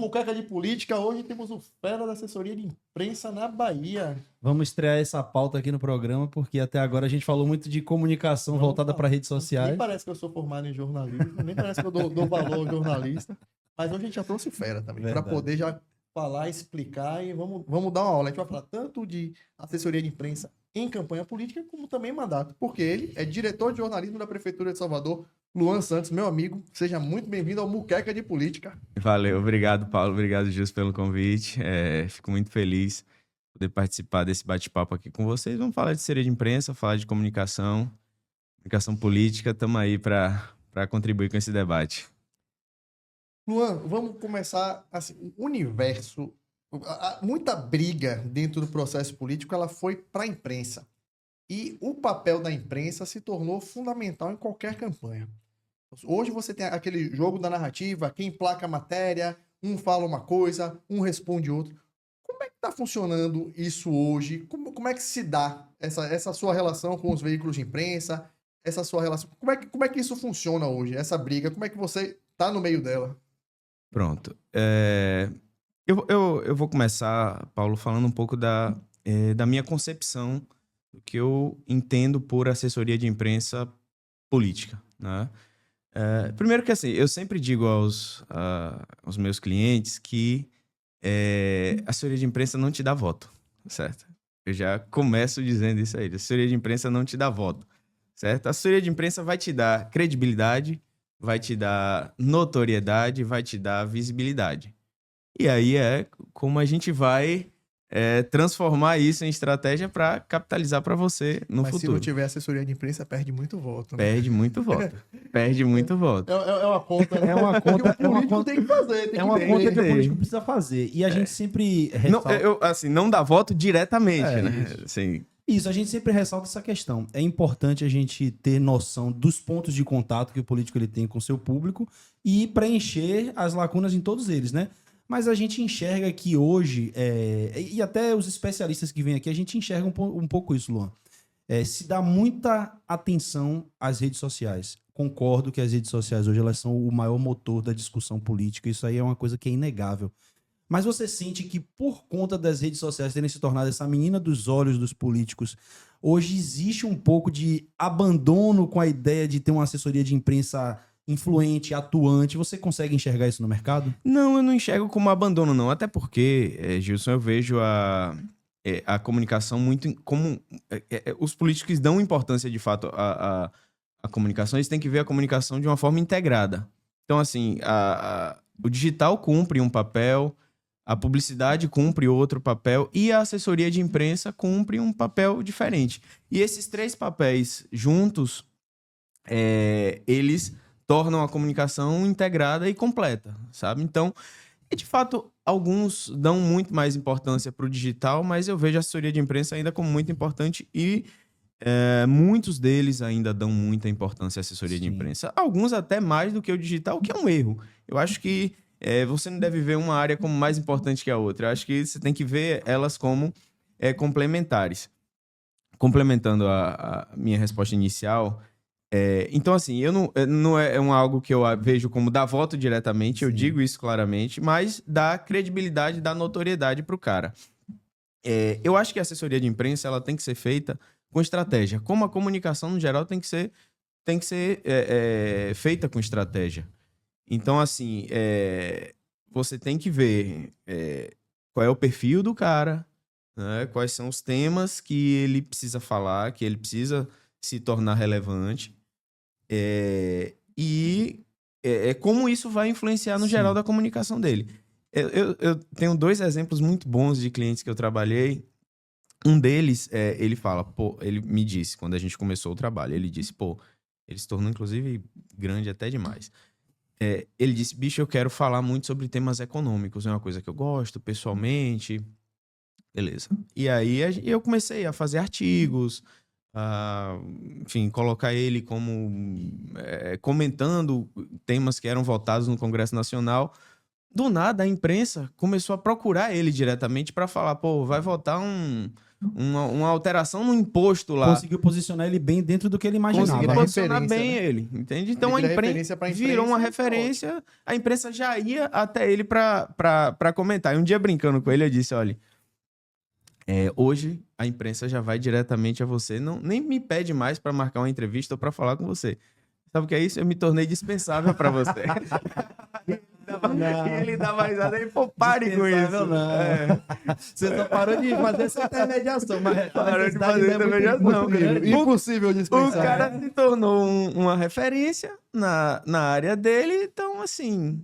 Muqueca de Política. Hoje temos o fera da assessoria de imprensa na Bahia. Vamos estrear essa pauta aqui no programa, porque até agora a gente falou muito de comunicação voltada para redes sociais. Nem parece que eu sou formado em jornalismo, nem parece que eu dou valor ao jornalista. Mas hoje a gente já trouxe o fera também, para poder já falar, explicar e vamos dar uma aula. A gente vai falar tanto de assessoria de imprensa em campanha política, como também mandato, porque ele é diretor de jornalismo da Prefeitura de Salvador, Luan Santos, meu amigo. Seja muito bem-vindo ao Muqueca de Política. Valeu, obrigado, Paulo. Obrigado, Gilson, pelo convite. Fico muito feliz de poder participar desse bate-papo aqui com vocês. Vamos falar de assessoria de imprensa, falar de comunicação política. Estamos aí para contribuir com esse debate. Luan, vamos começar assim, o universo, muita briga dentro do processo político, ela foi para a imprensa. E o papel da imprensa se tornou fundamental em qualquer campanha. Hoje você tem aquele jogo da narrativa, quem emplaca a matéria, um fala uma coisa, um responde outro. Como é que está funcionando isso hoje? Como é que se dá essa sua relação com os veículos de imprensa? Essa sua relação... Como é que isso funciona hoje, essa briga? Como é que você está no meio dela? Pronto. Eu vou começar, Paulo, falando um pouco da minha concepção do que eu entendo por assessoria de imprensa política, né? Primeiro que assim, eu sempre digo aos meus clientes que a assessoria de imprensa não te dá voto, certo? Eu já começo dizendo isso aí, a assessoria de imprensa não te dá voto, certo? A assessoria de imprensa vai te dar credibilidade, vai te dar notoriedade, vai te dar visibilidade. E aí é como a gente vai transformar isso em estratégia para capitalizar para você no futuro. Mas se não tiver assessoria de imprensa, perde muito voto, né? Perde muito voto. Perde muito voto. É uma conta, né? É uma conta, que o político tem que fazer. É uma conta que o político precisa fazer. E a gente sempre ressalta... Não dá voto diretamente, né? Isso. Assim, Isso, a gente sempre ressalta essa questão. É importante a gente ter noção dos pontos de contato que o político ele tem com o seu público e preencher as lacunas em todos eles, né? Mas a gente enxerga que hoje, e até os especialistas que vêm aqui, a gente enxerga um pouco isso, Luan. Se dá muita atenção às redes sociais. Concordo que as redes sociais hoje elas são o maior motor da discussão política. Isso aí é uma coisa que é inegável. Mas você sente que por conta das redes sociais terem se tornado essa menina dos olhos dos políticos, hoje existe um pouco de abandono com a ideia de ter uma assessoria de imprensa influente, atuante? Você consegue enxergar isso no mercado? Não, eu não enxergo como abandono, não. Até porque, Gilson, eu vejo a comunicação muito como... os políticos dão importância, de fato, à comunicação. Eles têm que ver a comunicação de uma forma integrada. Então, assim, o digital cumpre um papel, a publicidade cumpre outro papel e a assessoria de imprensa cumpre um papel diferente. E esses três papéis juntos, eles tornam a comunicação integrada e completa, sabe? Então, de fato, alguns dão muito mais importância para o digital, mas eu vejo a assessoria de imprensa ainda como muito importante e muitos deles ainda dão muita importância à assessoria de imprensa. Alguns até mais do que o digital, o que é um erro. Eu acho que você não deve ver uma área como mais importante que a outra. Eu acho que você tem que ver elas como complementares. Complementando a minha resposta inicial... então, assim, não é algo que eu vejo como dar voto diretamente, Sim. Eu digo isso claramente, mas dá credibilidade, dá notoriedade para o cara. Eu acho que a assessoria de imprensa ela tem que ser feita com estratégia. Como a comunicação, no geral, tem que ser feita com estratégia. Então, assim, você tem que ver qual é o perfil do cara, né? Quais são os temas que ele precisa falar, que ele precisa se tornar relevante. Como isso vai influenciar no geral da comunicação dele. Eu tenho 2 exemplos muito bons de clientes que eu trabalhei. Um deles, ele fala, ele me disse, quando a gente começou o trabalho, ele disse, ele se tornou, inclusive, grande até demais. Ele disse, bicho, eu quero falar muito sobre temas econômicos, é uma coisa que eu gosto, pessoalmente. Beleza. E aí eu comecei a fazer artigos, enfim, colocar ele como comentando temas que eram votados no Congresso Nacional. Do nada, a imprensa começou a procurar ele diretamente para falar, vai votar uma alteração no imposto lá. Conseguiu posicionar ele bem dentro do que ele imaginava. Conseguiu Conseguiu posicionar referência, bem né? ele, entende? Então Ele a vira imprensa referência pra virou uma imprensa, referência, a imprensa já ia até ele pra comentar. E um dia brincando com ele, eu disse, olha, hoje a imprensa já vai diretamente a você, nem me pede mais pra marcar uma entrevista ou pra falar com você. Sabe o que é isso? Eu me tornei dispensável pra você. E ele dá mais nada, ele pô, pare com isso. Não. Você só parou de fazer essa intermediação, mas Parou de fazer intermediação. Impossível O dispensar. cara se tornou uma referência na área dele, então assim,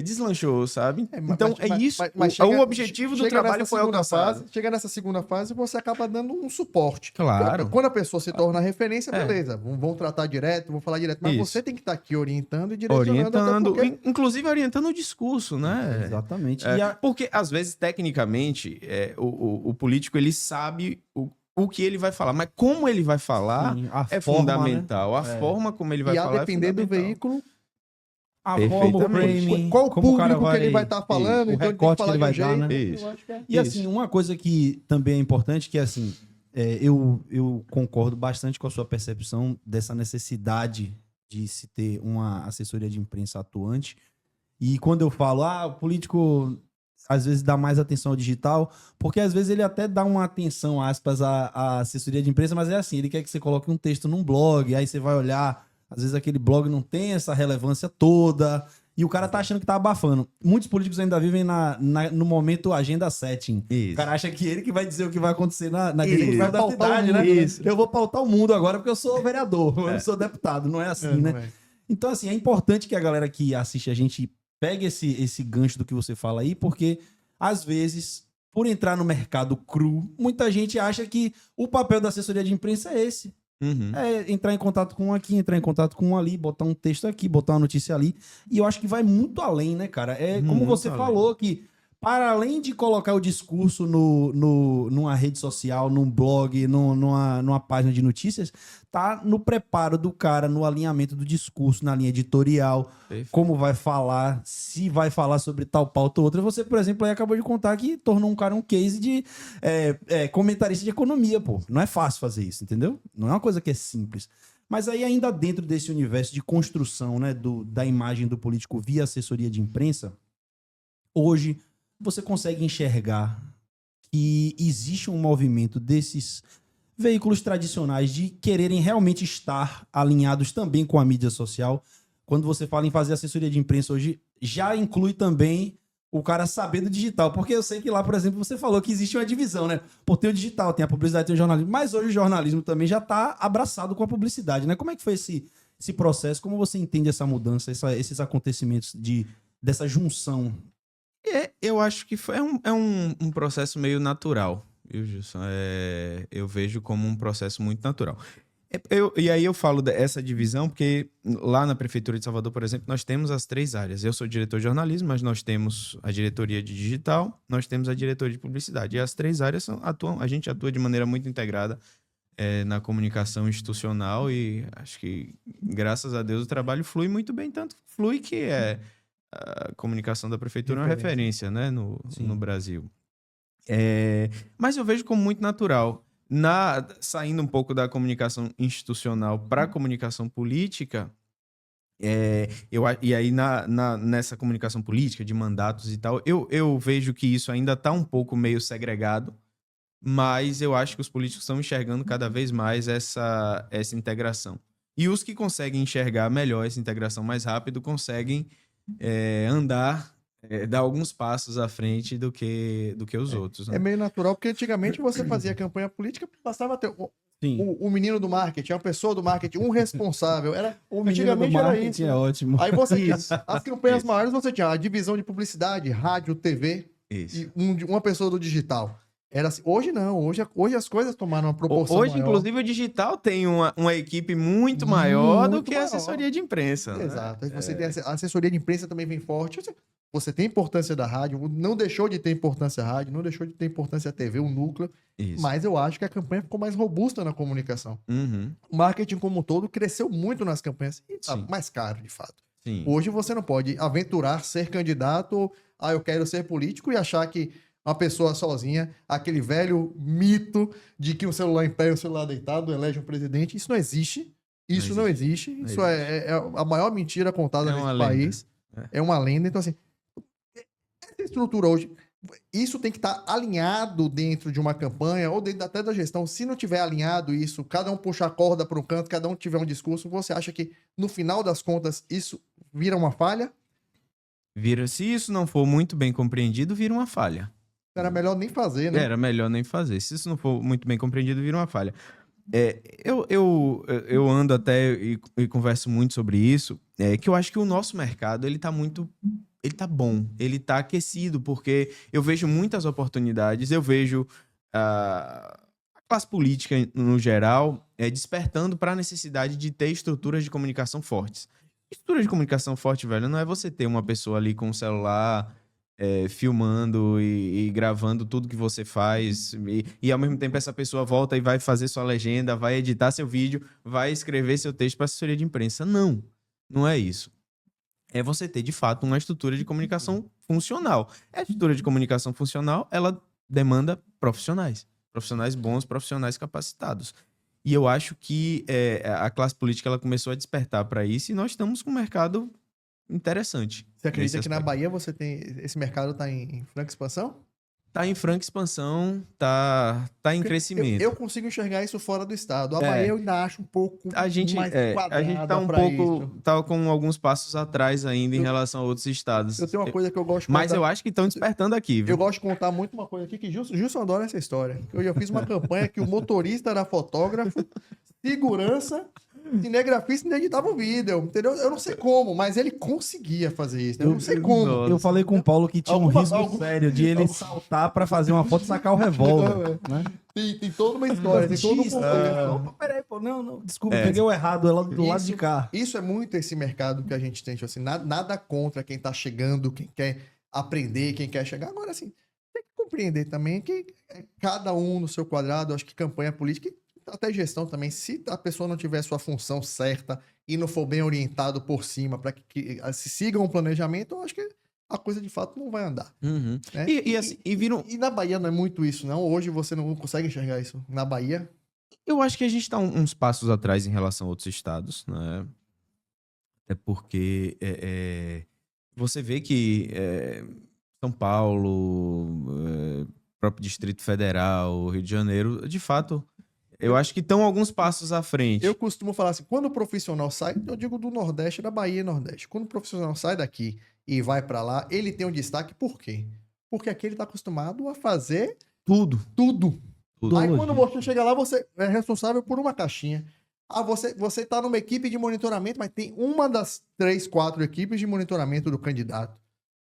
deslanchou, sabe? Então isso, o objetivo do trabalho foi alcançado. Chega nessa segunda fase, você acaba dando um suporte. Claro. Quando a pessoa se torna referência, beleza, vão tratar direto, vão falar direto, mas Isso. você tem que estar aqui orientando e direcionando. Até porque... Inclusive orientando o discurso, né? Exatamente. Porque, às vezes, tecnicamente, o político, ele sabe o que ele vai falar, mas como ele vai falar Sim, a é forma, fundamental. né? A forma como ele vai E a falar depender é do fundamental. veículo, A forma, o Perfeitamente. framing, qual o como cara público que ele vai estar falando, o então ele tem que recorte que falar ele vai de um dar, jeito. né? Isso. Eu acho que é. E assim, uma coisa que também é importante, que assim, eu concordo bastante com a sua percepção dessa necessidade de se ter uma assessoria de imprensa atuante. E quando eu falo, o político às vezes dá mais atenção ao digital, porque às vezes ele até dá uma atenção, aspas, à assessoria de imprensa, mas é assim, ele quer que você coloque um texto num blog, aí você vai olhar, às vezes aquele blog não tem essa relevância toda, e o cara tá achando que tá abafando. Muitos políticos ainda vivem no momento agenda setting. Isso. O cara acha que ele que vai dizer o que vai acontecer na Isso. direita Vai da pautar o cidade, mundo, né? isso. Eu vou pautar o mundo agora porque eu sou vereador, eu sou deputado, não é assim, né? Não é. Então, assim, é importante que a galera que assiste a gente pegue esse gancho do que você fala aí, porque, às vezes, por entrar no mercado cru, muita gente acha que o papel da assessoria de imprensa é esse. Uhum. É entrar em contato com um aqui, entrar em contato com um ali, botar um texto aqui, botar uma notícia ali. E eu acho que vai muito além, né, cara? É como Muito você além. falou, que para além de colocar o discurso numa rede social, num blog, numa página de notícias, tá no preparo do cara, no alinhamento do discurso, na linha editorial, Perfeito. como vai falar, se vai falar sobre tal pauta ou outra. Você, por exemplo, aí acabou de contar que tornou um cara um case de comentarista de economia, pô. Não é fácil fazer isso, entendeu? Não é uma coisa que é simples. Mas aí ainda dentro desse universo de construção, né, da imagem do político via assessoria de imprensa, hoje você consegue enxergar que existe um movimento desses veículos tradicionais de quererem realmente estar alinhados também com a mídia social. Quando você fala em fazer assessoria de imprensa hoje, já inclui também o cara saber do digital. Porque eu sei que lá, por exemplo, você falou que existe uma divisão, né? Pô, tem o digital, tem a publicidade, tem o jornalismo. Mas hoje o jornalismo também já está abraçado com a publicidade, né? Como é que foi esse processo? Como você entende essa mudança, esses acontecimentos dessa junção? Eu acho que é um processo meio natural, viu, Gilson? Eu vejo como um processo muito natural. E aí eu falo dessa divisão porque lá na Prefeitura de Salvador, por exemplo, nós temos as 3 áreas. Eu sou diretor de jornalismo, mas nós temos a diretoria de digital, nós temos a diretoria de publicidade. E as 3 áreas a gente atua de maneira muito integrada na comunicação institucional e acho que, graças a Deus, o trabalho flui muito bem, tanto flui que a comunicação da prefeitura é uma referência, né, no Brasil. Mas eu vejo como muito natural. Saindo um pouco da comunicação institucional para a comunicação política, e aí nessa comunicação política, de mandatos e tal, eu vejo que isso ainda está um pouco meio segregado, mas eu acho que os políticos estão enxergando cada vez mais essa integração. E os que conseguem enxergar melhor essa integração mais rápido conseguem dar alguns passos à frente do que os outros. Né? É meio natural, porque antigamente você fazia campanha política, bastava ter o menino do marketing, a pessoa do marketing, um responsável. O menino do marketing é ótimo. Aí você tinha as campanhas maiores, você tinha a divisão de publicidade, rádio, TV, Isso. e uma pessoa do digital. Era assim. Hoje não, hoje as coisas tomaram uma proporção Hoje, maior. inclusive, o digital tem uma equipe muito maior do que a assessoria de imprensa. Né? Exato. Aí você tem a assessoria de imprensa também vem forte. Você tem importância da rádio, não deixou de ter importância a rádio, não deixou de ter importância a TV, o núcleo, Isso. mas eu acho que a campanha ficou mais robusta na comunicação. Uhum. O marketing como um todo cresceu muito nas campanhas e tá Sim. mais caro, de fato. Sim. Hoje você não pode aventurar ser candidato, eu quero ser político e achar que uma pessoa sozinha, aquele velho mito de que um celular em pé e um celular deitado elege um presidente. Isso não existe. Isso não existe. Isso é a maior mentira contada nesse país. É uma lenda. Então, assim, essa estrutura hoje, isso tem que estar alinhado dentro de uma campanha ou dentro até da gestão. Se não tiver alinhado isso, cada um puxa a corda para um canto, cada um tiver um discurso, você acha que, no final das contas, isso vira uma falha? Se isso não for muito bem compreendido, vira uma falha. Era melhor nem fazer, né? Era melhor nem fazer. Se isso não for muito bem compreendido, vira uma falha. Eu ando até e converso muito sobre isso, que eu acho que o nosso mercado, ele tá bom, ele tá aquecido, porque eu vejo muitas oportunidades, eu vejo a classe política, no geral, despertando para a necessidade de ter estruturas de comunicação fortes. Estrutura de comunicação forte, velho, não é você ter uma pessoa ali com o celular filmando e gravando tudo que você faz e ao mesmo tempo essa pessoa volta e vai fazer sua legenda, vai editar seu vídeo, vai escrever seu texto para assessoria de imprensa. Não é isso. É você ter, de fato, uma estrutura de comunicação funcional. A estrutura de comunicação funcional, ela demanda profissionais bons, profissionais capacitados. E eu acho que a classe política ela começou a despertar para isso e nós estamos com um mercado interessante. Você acredita que na Bahia esse mercado está em franca expansão? Tá em franca expansão, tá em crescimento. Eu consigo enxergar isso fora do estado. A Bahia eu ainda acho um pouco mais quadrada. A gente tá um pouco, tá com alguns passos atrás ainda em relação a outros estados. Eu tenho uma coisa que eu gosto de contar. Mas eu acho que estão despertando aqui, viu? Eu gosto de contar muito uma coisa aqui que Gilson adora essa história. Eu já fiz uma campanha que o motorista era fotógrafo, segurança, cinegrafista e editava o vídeo, entendeu? Eu não sei como, mas ele conseguia fazer isso. Eu não sei como. Eu falei com o Paulo que tinha um risco sério de ele saltar pra fazer uma foto e sacar o revólver. Né? Tem toda uma história, tem todo um contexto. Peraí, pô, não, desculpa, peguei o errado, é do lado de cá. Isso é muito esse mercado que a gente tem, assim, nada contra quem tá chegando, quem quer aprender, quem quer chegar. Agora, assim, tem que compreender também que cada um no seu quadrado, acho que campanha política, até gestão também, se a pessoa não tiver sua função certa e não for bem orientado por cima para que se siga um planejamento, eu acho que a coisa de fato não vai andar. Uhum. Né? E na Bahia não é muito isso, não? Hoje você não consegue enxergar isso na Bahia? Eu acho que a gente está uns passos atrás em relação a outros estados, né? É porque você vê que São Paulo, próprio Distrito Federal, Rio de Janeiro, de fato... Eu acho que estão alguns passos à frente. Eu costumo falar assim, quando o profissional sai, eu digo do Nordeste, da Bahia e Nordeste. Quando o profissional sai daqui e vai para lá, ele tem um destaque, por quê? Porque aqui ele tá acostumado a fazer tudo. Aí quando você chega lá, você é responsável por uma caixinha. Você tá numa equipe de monitoramento, mas tem uma das 3, 4 equipes de monitoramento do candidato.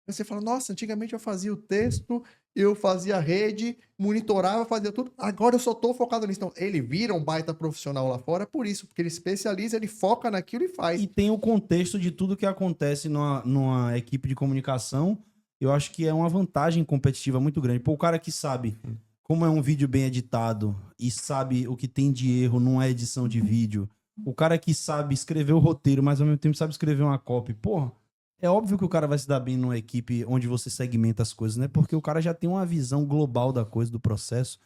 Você fala, nossa, antigamente eu fazia o texto, eu fazia a rede, monitorava, fazia tudo. Agora eu só tô focado nisso. Então, ele vira um baita profissional lá fora por isso, porque ele especializa, ele foca naquilo e faz. E tem o contexto de tudo que acontece numa equipe de comunicação. Eu acho que é uma vantagem competitiva muito grande. Pô, o cara que sabe como é um vídeo bem editado e sabe o que tem de erro numa edição de vídeo. O cara que sabe escrever o roteiro, mas ao mesmo tempo sabe escrever uma copy. Porra. É óbvio que o cara vai se dar bem numa equipe onde você segmenta as coisas, né? Porque o cara já tem uma visão global da coisa, do processo,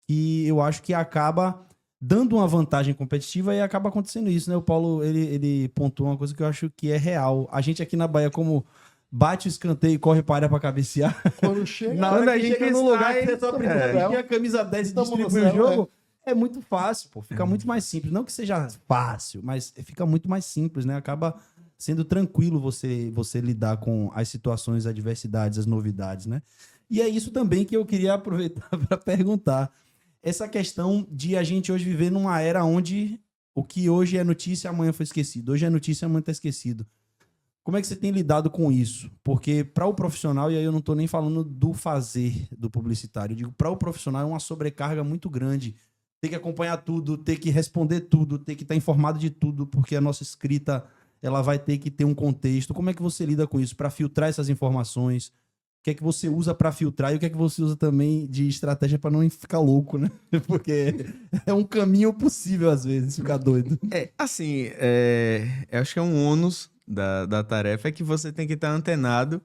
que eu acho que acaba dando uma vantagem competitiva e acaba acontecendo isso, né? O Paulo, ele pontuou uma coisa que eu acho que é real. A gente aqui na Bahia, como bate o escanteio e corre para a área para cabecear. Quando chega, na hora que chega no lugar que você só precisa vestir a camisa 10 e distribuir o jogo, é muito fácil, pô. Fica muito mais simples. Não que seja fácil, mas fica muito mais simples, né? Acaba sendo tranquilo você lidar com as situações, as adversidades, as novidades, né? E é isso também que eu queria aproveitar para perguntar. Essa questão de a gente hoje viver numa era onde o que hoje é notícia, amanhã foi esquecido. Hoje é notícia, amanhã está esquecido. Como é que você tem lidado com isso? Porque para o profissional, e aí eu não estou nem falando do fazer do publicitário, eu digo, para o profissional é uma sobrecarga muito grande. Ter que acompanhar tudo, ter que responder tudo, ter que estar informado de tudo, porque a nossa escrita ela vai ter que ter um contexto. Como é que você lida com isso? Para filtrar essas informações? O que é que você usa para filtrar e o que é que você usa também de estratégia para não ficar louco, né? Porque é um caminho possível, às vezes, ficar doido. Assim, eu acho que é um ônus da tarefa é que você tem que estar antenado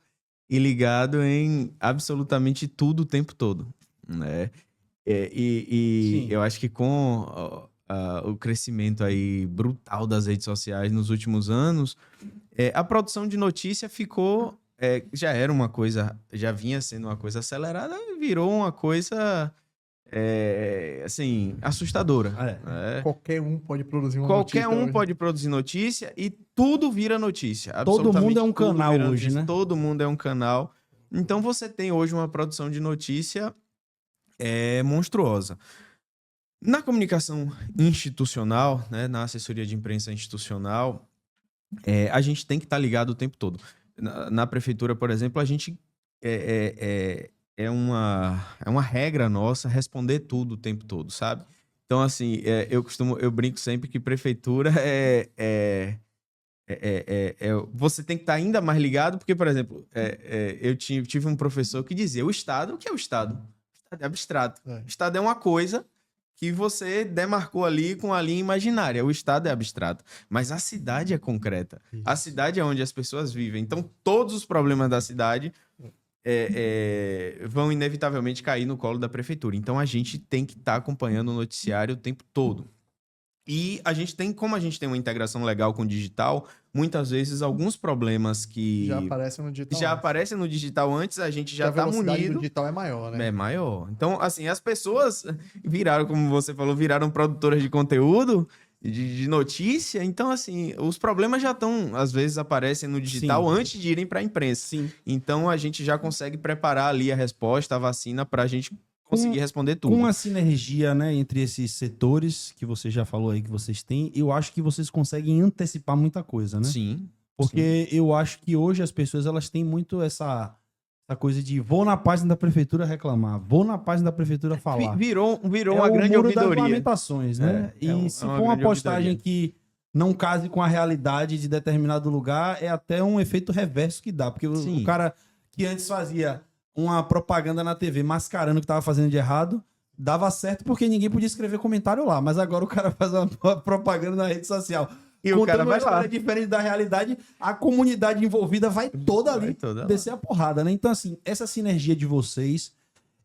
e ligado em absolutamente tudo o tempo todo, né? E Sim. eu acho que com o crescimento aí brutal das redes sociais nos últimos anos, a produção de notícia ficou, já era uma coisa, já vinha sendo uma coisa acelerada, virou uma coisa, assim, assustadora. Né? Qualquer um pode produzir uma Qualquer notícia um hoje. pode produzir notícia e tudo vira notícia. Todo mundo é um Tudo canal vira hoje, notícia. né? Todo mundo é um canal. Então você tem hoje uma produção de notícia monstruosa. Na comunicação institucional, né, na assessoria de imprensa institucional, a gente tem que estar ligado o tempo todo. Na prefeitura, por exemplo, a gente é uma regra nossa responder tudo o tempo todo, sabe? Então, assim, eu brinco sempre que prefeitura você tem que estar ainda mais ligado, porque, por exemplo, eu tive um professor que dizia: o que é o Estado? O Estado é abstrato. É. O Estado é uma coisa que você demarcou ali com a linha imaginária. O Estado é abstrato, mas a cidade é concreta. A cidade é onde as pessoas vivem. Então, todos os problemas da cidade vão inevitavelmente cair no colo da prefeitura. Então, a gente tem que estar acompanhando o noticiário o tempo todo. E como a gente tem uma integração legal com o digital, muitas vezes alguns problemas que Já aparece no digital. já aparecem no digital antes, a gente já Porque a está velocidade do munido. digital é maior, né? É maior. Então, assim, as pessoas viraram, como você falou, viraram produtoras de conteúdo, de notícia. Então, assim, os problemas já estão, às vezes, aparecem no digital Sim. antes de irem para a imprensa. Sim. Então, a gente já consegue preparar ali a resposta, a vacina, para a gente conseguir responder tudo. Com a sinergia, né, entre esses setores que você já falou aí que vocês têm, eu acho que vocês conseguem antecipar muita coisa, né? Sim. Porque eu acho que hoje as pessoas elas têm muito essa coisa de vou na página da prefeitura reclamar, vou na página da prefeitura falar. Virou É uma o grande muro das ouvidoria. lamentações, né? Se uma for uma grande postagem ouvidoria. que não case com a realidade de determinado lugar, é até um efeito reverso que dá. Porque Sim. o cara que antes fazia uma propaganda na TV mascarando o que estava fazendo de errado, dava certo porque ninguém podia escrever comentário lá. Mas agora o cara faz uma propaganda na rede social. E o cara uma vai lá. história diferente da realidade, a comunidade envolvida vai toda ali Vai toda lá. descer a porrada, né? Então, assim, essa sinergia de vocês,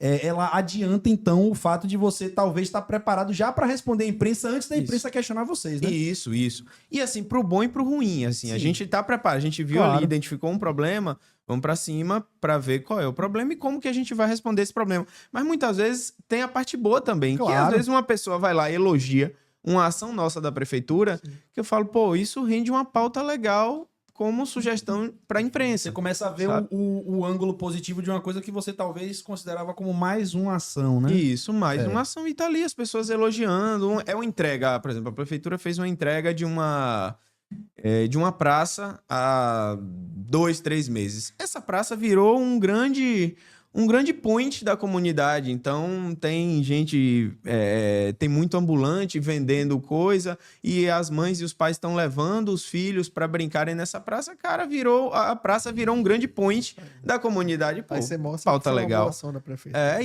ela adianta, então, o fato de você talvez estar preparado já para responder a imprensa antes da imprensa questionar vocês, né? Isso. E assim, pro bom e pro ruim, assim, a Sim. gente tá preparado, a gente viu Claro. ali, identificou um problema, vamos pra cima pra ver qual é o problema e como que a gente vai responder esse problema. Mas muitas vezes tem a parte boa também, que às Claro. vezes uma pessoa vai lá e elogia uma ação nossa da prefeitura, que eu falo, pô, isso rende uma pauta legal como sugestão pra imprensa. Você começa a ver sabe? o ângulo positivo de uma coisa que você talvez considerava como mais uma ação, né? Isso, mais uma ação. E tá ali as pessoas elogiando. É uma entrega, por exemplo, a prefeitura fez uma entrega de uma praça há 2, 3 meses. Essa praça virou um grande point da comunidade. Então, tem gente, tem muito ambulante vendendo coisa e as mães e os pais estão levando os filhos para brincarem nessa praça. Cara, a praça virou um grande point da comunidade. Pô, Aí você mostra pauta que foi uma legal. boa ação da prefeitura.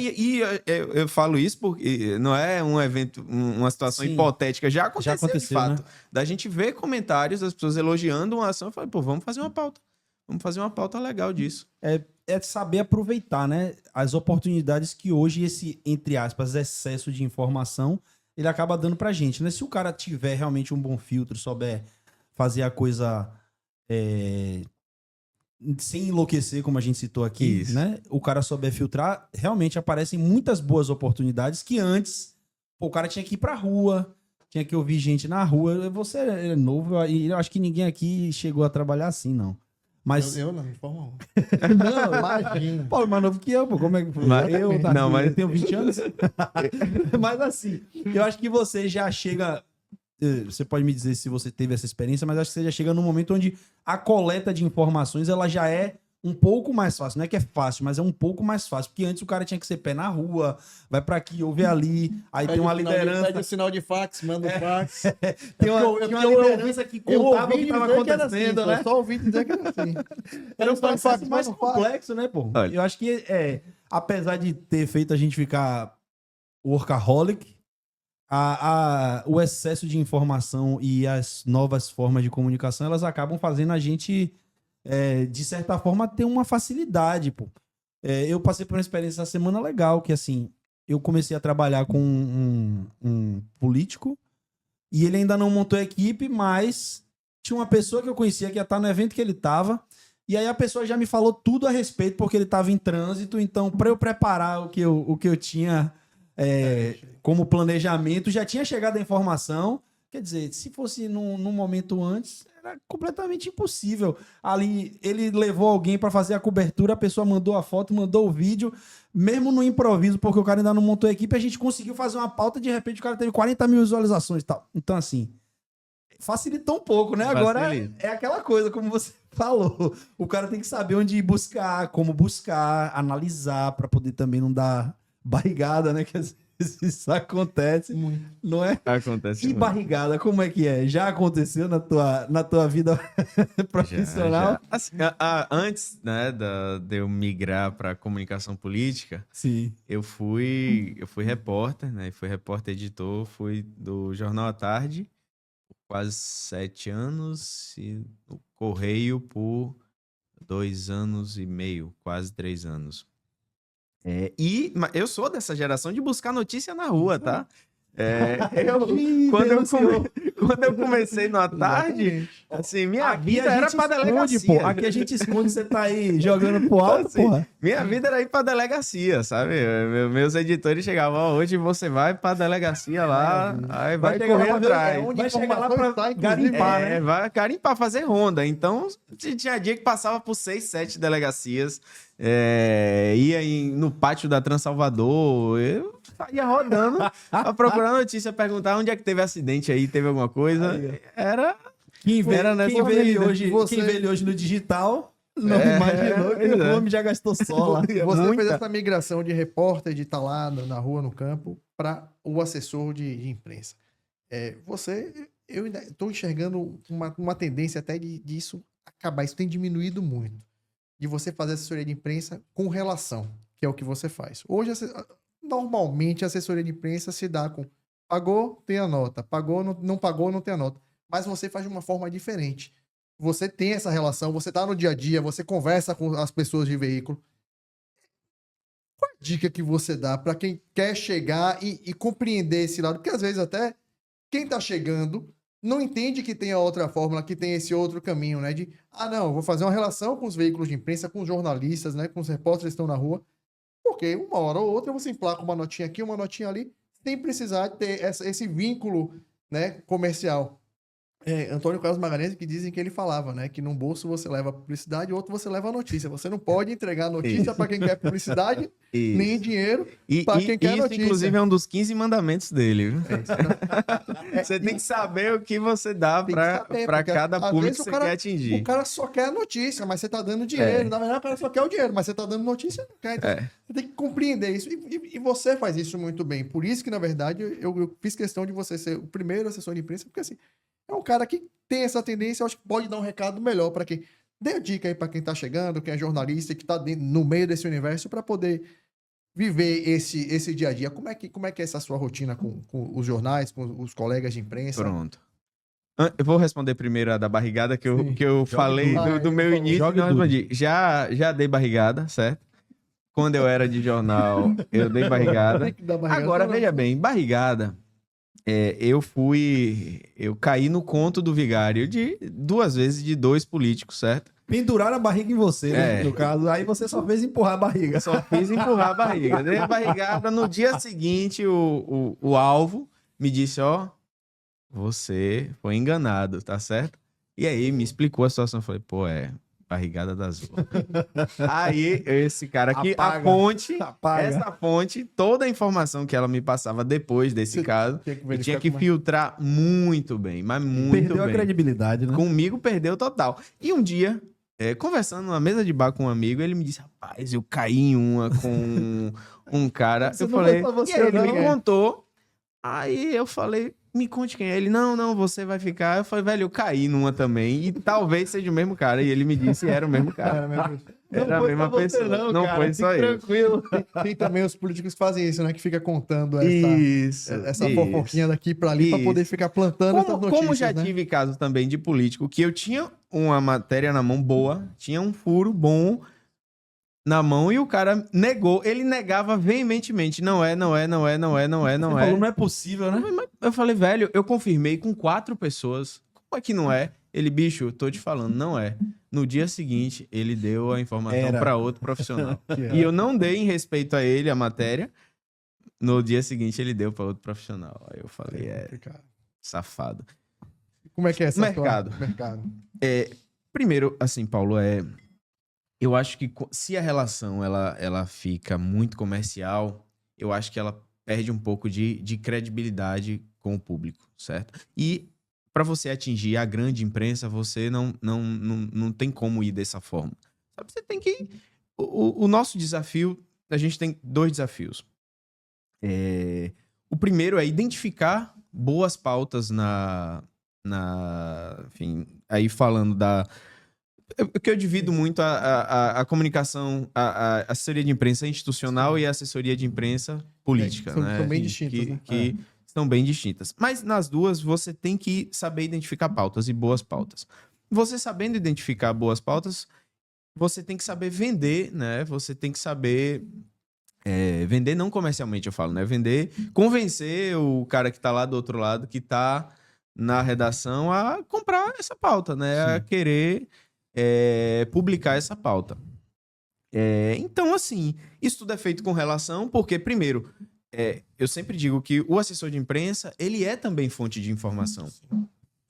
Eu falo isso porque não é um evento, uma situação Sim. hipotética. Já aconteceu de fato. né? Da gente ver comentários das pessoas elogiando uma ação. Eu falei, pô, vamos fazer uma pauta. Vamos fazer uma pauta legal disso. É saber aproveitar, né, as oportunidades que hoje esse, entre aspas, excesso de informação, ele acaba dando pra gente, né? Se o cara tiver realmente um bom filtro, souber fazer a coisa sem enlouquecer, como a gente citou aqui, Isso. né? O cara souber filtrar, realmente aparecem muitas boas oportunidades que antes, pô, o cara tinha que ir pra rua, tinha que ouvir gente na rua. Você é novo e eu acho que ninguém aqui chegou a trabalhar assim, não. Mas Eu não, de forma alguma. não, Imagina. Paulo mais novo que eu, pô. Como é que foi? Eu tenho 20 anos. Mas assim, eu acho que você já chega. Você pode me dizer se você teve essa experiência, mas acho que você já chega num momento onde a coleta de informações ela já é um pouco mais fácil. Não é que é fácil, mas é um pouco mais fácil. Porque antes o cara tinha que ser pé na rua, vai pra aqui, ouve ali, aí tem uma liderança. Pede o sinal de fax, manda o fax. Tem uma liderança que contava o que estava acontecendo, né? Eu só ouvi dizer que era assim. Era um sinal de processo mais manda o fax. complexo, né, pô? Olha. Eu acho que, apesar de ter feito a gente ficar workaholic, o excesso de informação e as novas formas de comunicação, elas acabam fazendo a gente de certa forma, ter uma facilidade, pô. Eu passei por uma experiência essa semana legal, que assim, eu comecei a trabalhar com um político e ele ainda não montou a equipe, mas tinha uma pessoa que eu conhecia que ia estar no evento que ele estava, e aí a pessoa já me falou tudo a respeito, porque ele estava em trânsito, então para eu preparar o que eu tinha como planejamento, já tinha chegado a informação. Quer dizer, se fosse num momento antes, era completamente impossível. Ali, ele levou alguém para fazer a cobertura, a pessoa mandou a foto, mandou o vídeo, mesmo no improviso, porque o cara ainda não montou a equipe, a gente conseguiu fazer uma pauta, de repente o cara teve 40 mil visualizações e tal. Então, assim, facilitou um pouco, né? Agora é aquela coisa, como você falou. O cara tem que saber onde ir buscar, como buscar, analisar, para poder também não dar barrigada, né? Que às vezes isso acontece, não é? Acontece. E muito. barrigada, como é que é? Já aconteceu na tua vida profissional? Já. Assim, antes, né, de eu migrar para comunicação política, Sim. eu fui repórter, né? Fui repórter editor, fui do Jornal à Tarde por quase 7 anos e no Correio por 2 anos e meio, quase 3 anos. Mas eu sou dessa geração de buscar notícia na rua, tá? Quando eu comecei no à tarde, assim, minha vida era pra delegacia. Pô. Aqui a gente esconde, você tá aí jogando pro alto, assim, porra. Minha vida era ir pra delegacia, sabe? Meus editores chegavam, ó, hoje você vai pra delegacia lá, aí vai correr atrás. Vai chegar lá pra garimpar, né? Vai garimpar, fazer ronda. Então, tinha dia que passava por 6, 7 delegacias, ia no pátio da Transalvador, eu saía rodando pra procurar notícia, perguntar onde é que teve acidente aí, teve alguma coisa. Quem vê ele hoje no digital não imaginou que o homem já gastou sola. Você fez essa migração de repórter, de estar lá na rua, no campo, para o assessor de imprensa. Eu ainda estou enxergando uma tendência até disso acabar. Isso tem diminuído muito. De você fazer assessoria de imprensa com relação, que é o que você faz. Hoje, normalmente, a assessoria de imprensa se dá com pagou, tem a nota. Pagou, não pagou, não tem a nota. Mas você faz de uma forma diferente. Você tem essa relação, você tá no dia a dia, você conversa com as pessoas de veículo. Qual a dica que você dá para quem quer chegar e compreender esse lado? Porque às vezes até quem tá chegando não entende que tem a outra fórmula, que tem esse outro caminho, né? Não, eu vou fazer uma relação com os veículos de imprensa, com os jornalistas, né? Com os repórteres que estão na rua. Porque uma hora ou outra você emplaca uma notinha aqui, uma notinha ali, sem precisar ter esse vínculo, né, comercial. Antônio Carlos Magalhães, que dizem que ele falava, né? Que num bolso você leva a publicidade, outro você leva a notícia. Você não pode entregar a notícia para quem quer publicidade, nem dinheiro para quem quer notícia. Isso, inclusive, é um dos 15 mandamentos dele. Viu? Você tem que saber o que você dá para cada público que você quer atingir. O cara só quer a notícia, mas você tá dando dinheiro. Na verdade, o cara só quer o dinheiro, mas você tá dando notícia, não quer. Então, você tem que compreender isso. E você faz isso muito bem. Por isso que, na verdade, eu fiz questão de você ser o primeiro assessor de imprensa, porque assim, é um cara que tem essa tendência, eu acho que pode dar um recado melhor para quem... Dê a dica aí para quem tá chegando, quem é jornalista, que tá no meio desse universo, para poder viver esse dia a dia. Como é que é essa sua rotina com os jornais, com os colegas de imprensa? Pronto. Eu vou responder primeiro a da barrigada, que eu falei do meu início. Não respondi. Já dei barrigada, certo? Quando eu era de jornal, eu dei barrigada. Agora, veja bem, barrigada... eu caí no conto do vigário de 2 vezes de 2 políticos, certo? Penduraram a barriga em você, né? No caso, aí você só fez empurrar a barriga. Só fiz empurrar a barriga. Dei a barrigada, no dia seguinte o alvo me disse, você foi enganado, tá certo? E aí me explicou a situação, eu falei, barrigada da Azul. Aí, esse cara aqui, essa fonte, toda a informação que ela me passava depois desse caso, eu tinha que filtrar muito bem, mas muito bem. Perdeu a credibilidade, né? Comigo perdeu total. E um dia, conversando numa mesa de bar com um amigo, ele me disse, rapaz, eu caí em uma com um cara. Eu falei, e aí ele me contou. Aí eu falei, me conte quem é. Ele, não, você vai ficar. Eu falei, velho, eu caí numa também. E talvez seja o mesmo cara. E ele me disse, era o mesmo cara. Era a mesma pessoa. Não foi só ele. Tranquilo. Tem também os políticos que fazem isso, né? Que fica contando essa fofoquinha daqui pra ali pra poder ficar plantando essas notícias. Como já tive caso também de político que eu tinha uma matéria na mão boa, tinha um furo bom na mão e o cara negou. Ele negava veementemente. Não é. Você falou, não é possível, né? Eu falei, velho, eu confirmei com 4 pessoas. Como é que não é? Ele, bicho, tô te falando, não é. No dia seguinte, ele deu a informação para outro profissional. E eu não dei em respeito a ele a matéria. No dia seguinte, ele deu para outro profissional. Aí eu falei, safado. Como é que é essa Mercado. mercado? Primeiro, assim, Paulo, eu acho que se a relação ela fica muito comercial, eu acho que ela perde um pouco de credibilidade com o público, certo? E para você atingir a grande imprensa, você não tem como ir dessa forma. Sabe? Você tem que... O nosso desafio, a gente tem 2 desafios. O primeiro é identificar boas pautas enfim, aí falando que eu divido muito a comunicação, a assessoria de imprensa institucional e a assessoria de imprensa política, né? São bem distintas, né? Que são bem distintas. Mas nas duas, você tem que saber identificar pautas e boas pautas. Você sabendo identificar boas pautas, você tem que saber vender, né? Você tem que saber... vender não comercialmente, eu falo, né? Vender, convencer o cara que tá lá do outro lado, que tá na redação, a comprar essa pauta, né? Sim. A querer publicar essa pauta. Então, assim, isso tudo é feito com relação, porque, primeiro, eu sempre digo que o assessor de imprensa, ele é também fonte de informação.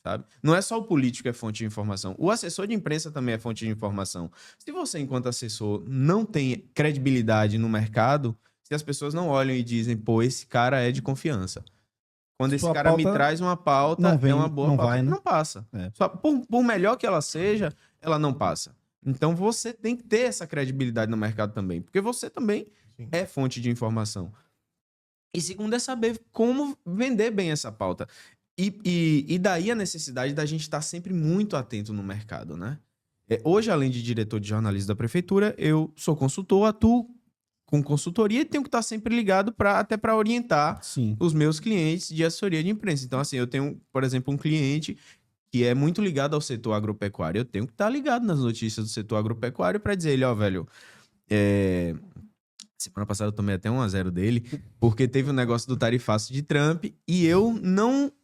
Sabe? Não é só o político que é fonte de informação. O assessor de imprensa também é fonte de informação. Se você, enquanto assessor, não tem credibilidade no mercado, se as pessoas não olham e dizem, pô, esse cara é de confiança. Quando esse cara me traz uma pauta, é uma boa pauta. Vai, né? Não passa. Só por melhor que ela seja, ela não passa. Então você tem que ter essa credibilidade no mercado também. Porque você também é fonte de informação. E segundo é saber como vender bem essa pauta. E daí a necessidade da gente estar sempre muito atento no mercado, né? Hoje, além de diretor de jornalismo da prefeitura, eu sou consultor, atuo com consultoria e tenho que estar sempre ligado até para orientar os meus clientes de assessoria de imprensa. Então, assim, eu tenho, por exemplo, um cliente que é muito ligado ao setor agropecuário. Eu tenho que estar ligado nas notícias do setor agropecuário para dizer ele, ó, velho, semana passada eu tomei até 1-0 dele, porque teve um negócio do tarifaço de Trump e eu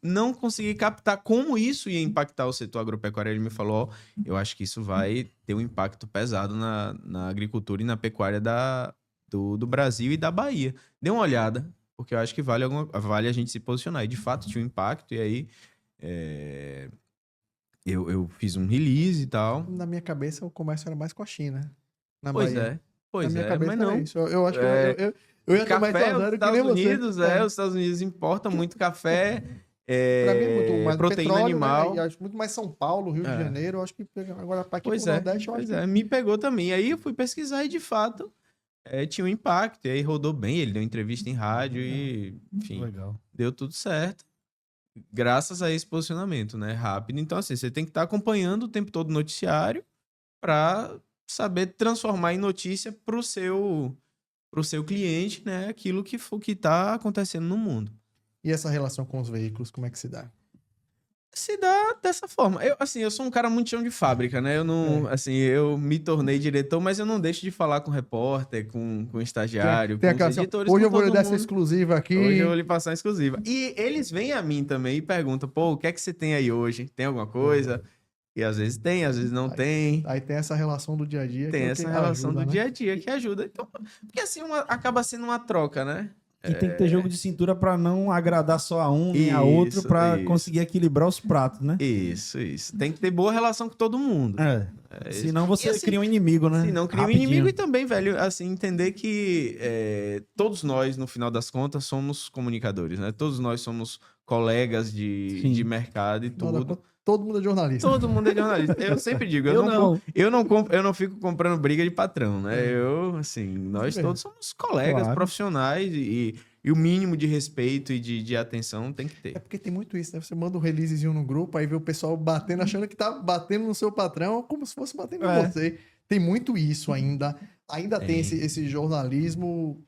não consegui captar como isso ia impactar o setor agropecuário. Ele me falou, ó, eu acho que isso vai ter um impacto pesado na agricultura e na pecuária do Brasil e da Bahia. Dê uma olhada, porque eu acho que vale a gente se posicionar. E de fato tinha um impacto, e aí eu fiz um release e tal. Na minha cabeça, o comércio era mais com a China, na Pois Bahia. Pois na minha cabeça mas não. Isso. Eu acho que eu ia tomar café, esse os Estados Unidos, os Estados Unidos importam muito café, Pra mim é muito mais proteína petróleo, animal. né? E acho muito mais São Paulo, Rio de Janeiro. Eu acho que agora para aqui pro Nordeste, eu acho que... me pegou também. Aí eu fui pesquisar e, de fato, tinha um impacto. E aí rodou bem, ele deu entrevista em rádio e, enfim, deu tudo certo. Graças a esse posicionamento, né? Rápido. Então, assim, você tem que estar acompanhando o tempo todo o noticiário para saber transformar em notícia pro seu cliente, né? Aquilo que está acontecendo no mundo. E essa relação com os veículos, como é que se dá? Se dá dessa forma. Eu sou um cara muito chão de fábrica, né? Eu não, eu me tornei diretor, mas eu não deixo de falar com repórter, com estagiário, com os editores. Hoje eu vou lhe dar essa exclusiva aqui. Hoje eu vou lhe passar uma exclusiva. E eles vêm a mim também e perguntam, pô, o que é que você tem aí hoje? Tem alguma coisa? E às vezes tem, às vezes não tem. Aí tem essa relação do dia a dia. Tem essa relação do dia a dia que ajuda. Então, porque assim acaba sendo uma troca, né? E tem que ter jogo de cintura para não agradar só a um nem a outro, para conseguir equilibrar os pratos, né? Isso. Tem que ter boa relação com todo mundo. Senão você cria um inimigo, né? Senão cria um inimigo e também, velho, assim, entender que todos nós, no final das contas, somos comunicadores, né? Todos nós somos colegas de mercado e tudo. Todo mundo é jornalista. Todo mundo é jornalista. Eu sempre digo, eu não fico comprando briga de patrão, né? Nós todos somos colegas profissionais e o mínimo de respeito e de atenção tem que ter. É porque tem muito isso, né? Você manda um releasezinho no grupo, aí vê o pessoal batendo, achando que tá batendo no seu patrão, como se fosse batendo em você. Tem muito isso ainda. Ainda tem esse jornalismo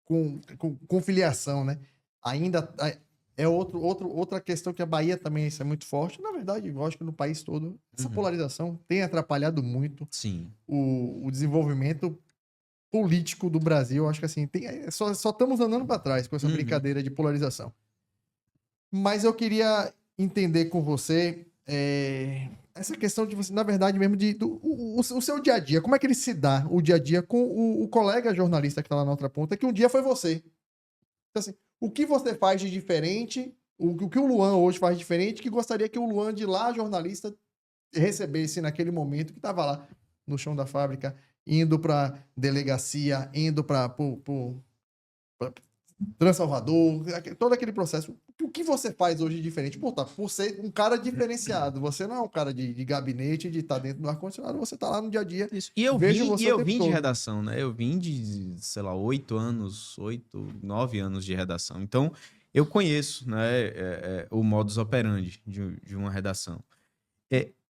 com filiação, né? Ainda... é outra questão que a Bahia também isso é muito forte. Na verdade, eu acho que no país todo, essa polarização tem atrapalhado muito Sim. o desenvolvimento político do Brasil. Eu acho que assim, só estamos andando para trás com essa brincadeira de polarização. Mas eu queria entender com você essa questão de você, na verdade, mesmo o seu dia a dia. Como é que ele se dá, o dia a dia, com o colega jornalista que está lá na outra ponta, que um dia foi você. Então, assim, o que você faz de diferente, o que o Luan hoje faz de diferente, que gostaria que o Luan de lá, jornalista, recebesse naquele momento que estava lá no chão da fábrica, indo para delegacia, indo para Transalvador, todo aquele processo. O que você faz hoje de diferente? Pô, tá, por ser um cara diferenciado, você não é um cara de gabinete, de estar dentro do ar-condicionado, você tá lá no dia a dia. Isso. E eu Vejo você o tempo vim de todo. redação, né? Eu vim de, sei lá, 8, 9 anos de redação. Então, eu conheço, né, o modus operandi de uma redação.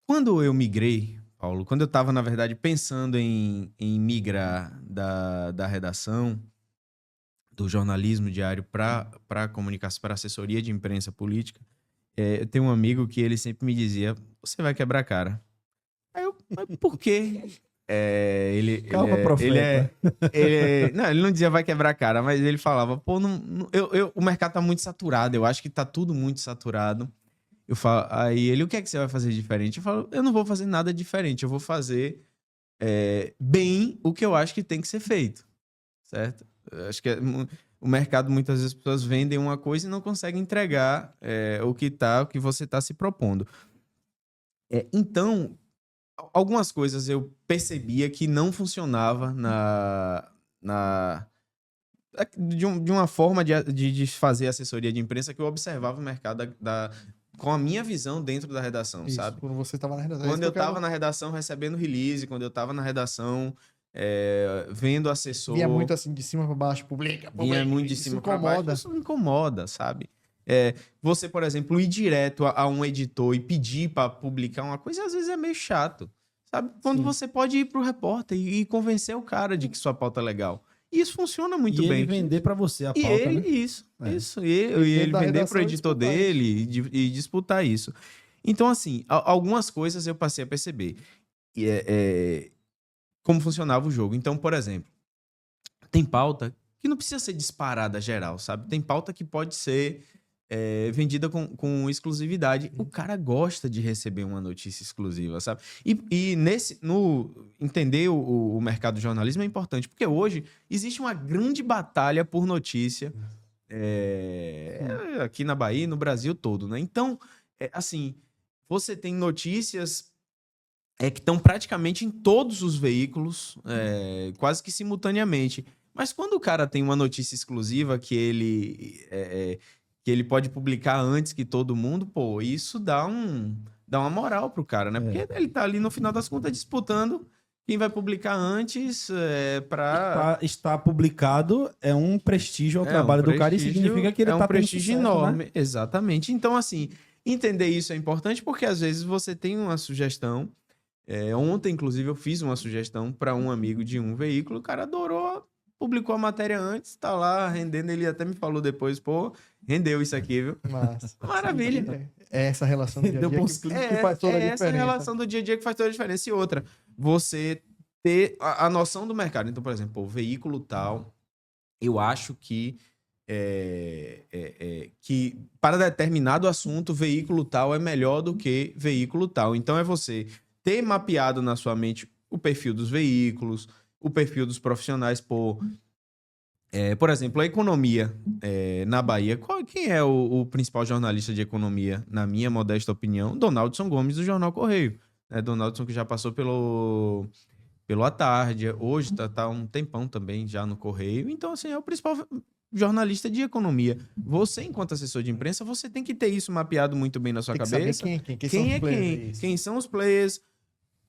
Quando eu migrei, Paulo, quando eu estava, na verdade, pensando em migrar da redação, do jornalismo diário para comunicação, para assessoria de imprensa política, eu tenho um amigo que ele sempre me dizia: você vai quebrar a cara. Aí eu, mas por quê? Calma, profeta. Não, ele não dizia vai quebrar a cara, mas ele falava: pô, o mercado tá muito saturado, eu acho que tá tudo muito saturado. Eu falo, aí ele: o que é que você vai fazer diferente? Eu falo: eu não vou fazer nada diferente, eu vou fazer bem o que eu acho que tem que ser feito, certo? Eu acho que o mercado, muitas vezes, as pessoas vendem uma coisa e não conseguem entregar o que você está se propondo. Então, algumas coisas eu percebia que não funcionava de uma forma de fazer assessoria de imprensa, que eu observava o mercado com a minha visão dentro da redação, Isso, sabe? quando você estava na redação. Quando eu estava na redação recebendo release, quando eu estava na redação vendo assessor... Vinha muito assim de cima para baixo, publica. Vinha muito de cima para baixo. Isso me incomoda, sabe? Você, por exemplo, ir direto a um editor e pedir para publicar uma coisa, às vezes é meio chato, sabe? Quando você pode ir pro repórter e convencer o cara de que sua pauta é legal. E isso funciona muito bem. E ele vender para você a pauta, ele, né? Isso. E ele vender pro editor dele e disputar isso. Então, assim, algumas coisas eu passei a perceber. Como funcionava o jogo. Então, por exemplo, tem pauta que não precisa ser disparada geral, sabe? Tem pauta que pode ser vendida com exclusividade. O cara gosta de receber uma notícia exclusiva, sabe? E entender o mercado do jornalismo é importante, porque hoje existe uma grande batalha por notícia aqui na Bahia e no Brasil todo, né? Então, assim, você tem notícias que estão praticamente em todos os veículos, quase que simultaneamente. Mas quando o cara tem uma notícia exclusiva que ele pode publicar antes que todo mundo, pô, isso dá uma moral pro cara, né? Porque ele tá ali, no final das contas, disputando quem vai publicar antes para... Estar publicado é um prestígio ao trabalho do cara, e significa que ele tá um prestígio tendo sucesso, enorme, né? Exatamente. Então, assim, entender isso é importante, porque às vezes você tem uma sugestão. Ontem, inclusive, eu fiz uma sugestão para um amigo de um veículo, o cara adorou, publicou a matéria antes, tá lá rendendo, ele até me falou depois: pô, rendeu isso aqui, viu? Massa. Maravilha. É essa relação do dia a Deu dia bons que cliques. faz toda a diferença. Essa relação do dia a dia que faz toda a diferença. E outra, você ter a noção do mercado. Então, por exemplo, o veículo tal, eu acho que para determinado assunto, veículo tal é melhor do que veículo tal. Então, é você ter mapeado na sua mente o perfil dos veículos, o perfil dos profissionais. Por exemplo, a economia na Bahia. Quem é o principal jornalista de economia, na minha modesta opinião? Donaldson Gomes, do Jornal Correio. Donaldson, que já passou pelo À Tarde, hoje tá um tempão também já no Correio. Então, assim, é o principal jornalista de economia. Você, enquanto assessor de imprensa, você tem que ter isso mapeado muito bem na sua cabeça. Saber quem são os players. Quem são os players,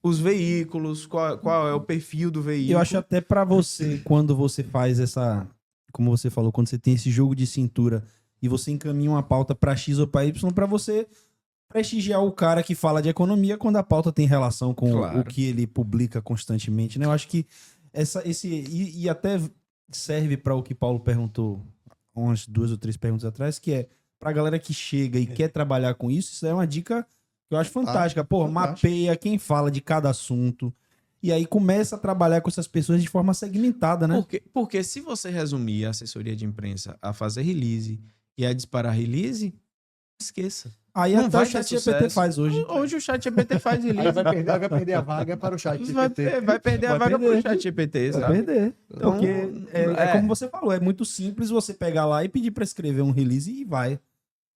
os veículos, qual é o perfil do veículo. Eu acho até para você, quando você faz essa... Como você falou, quando você tem esse jogo de cintura e você encaminha uma pauta para X ou para Y, para você prestigiar o cara que fala de economia quando a pauta tem relação com o que ele publica constantemente, né? Eu acho que e até serve para o que Paulo perguntou umas 2 ou 3 perguntas atrás, que é pra galera que chega e quer trabalhar com isso é uma dica que eu acho fantástica. Pô, fantástico. mapeia quem fala de cada assunto. E aí começa a trabalhar com essas pessoas de forma segmentada, né? Porque se você resumir a assessoria de imprensa a fazer release e a disparar release, esqueça. Aí Não até o vai ter ChatGPT sucesso. faz hoje. Hoje o ChatGPT faz Aí release. vai perder a vaga para o chat Vai, GPT. vai perder a Vai vaga perder. pro ChatGPT, Vai sabe? perder. Então, Porque é como você falou, é muito simples você pegar lá e pedir pra escrever um release e vai.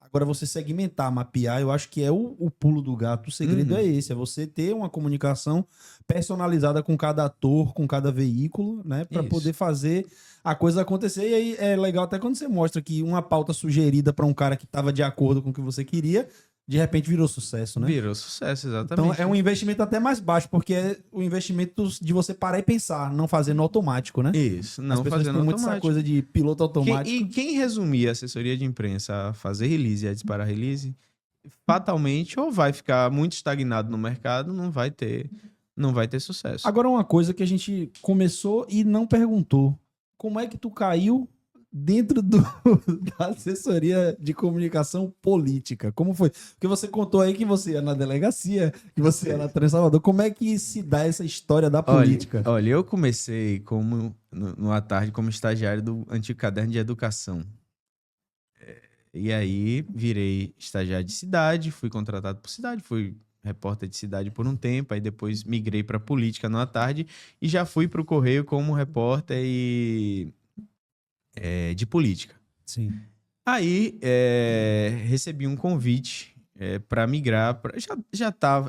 Agora, você segmentar, mapear, eu acho que é o pulo do gato. O segredo é esse, é você ter uma comunicação personalizada com cada ator, com cada veículo, né? Pra Isso. poder fazer a coisa acontecer. E aí é legal até quando você mostra que uma pauta sugerida pra um cara que tava de acordo com o que você queria, de repente virou sucesso, né? Virou sucesso, exatamente. Então é um investimento até mais baixo, porque é o investimento de você parar e pensar, não fazer no automático, né? Isso, As não pessoas fazendo têm muito essa automático. coisa de piloto automático. Quem resumir a assessoria de imprensa a fazer release e a disparar release, fatalmente ou vai ficar muito estagnado no mercado, não vai ter sucesso. Agora uma coisa que a gente começou e não perguntou. Como é que tu caiu dentro da assessoria de comunicação política? Como foi? Porque você contou aí que você ia na delegacia, que você ia na Trans Salvador. Como é que se dá essa história da política? Olha, eu comecei numa tarde como estagiário do antigo caderno de educação. E aí virei estagiário de cidade, fui contratado por cidade, fui repórter de cidade por um tempo, aí depois migrei para política numa tarde e já fui para o Correio como repórter de política. Sim. Aí recebi um convite para migrar.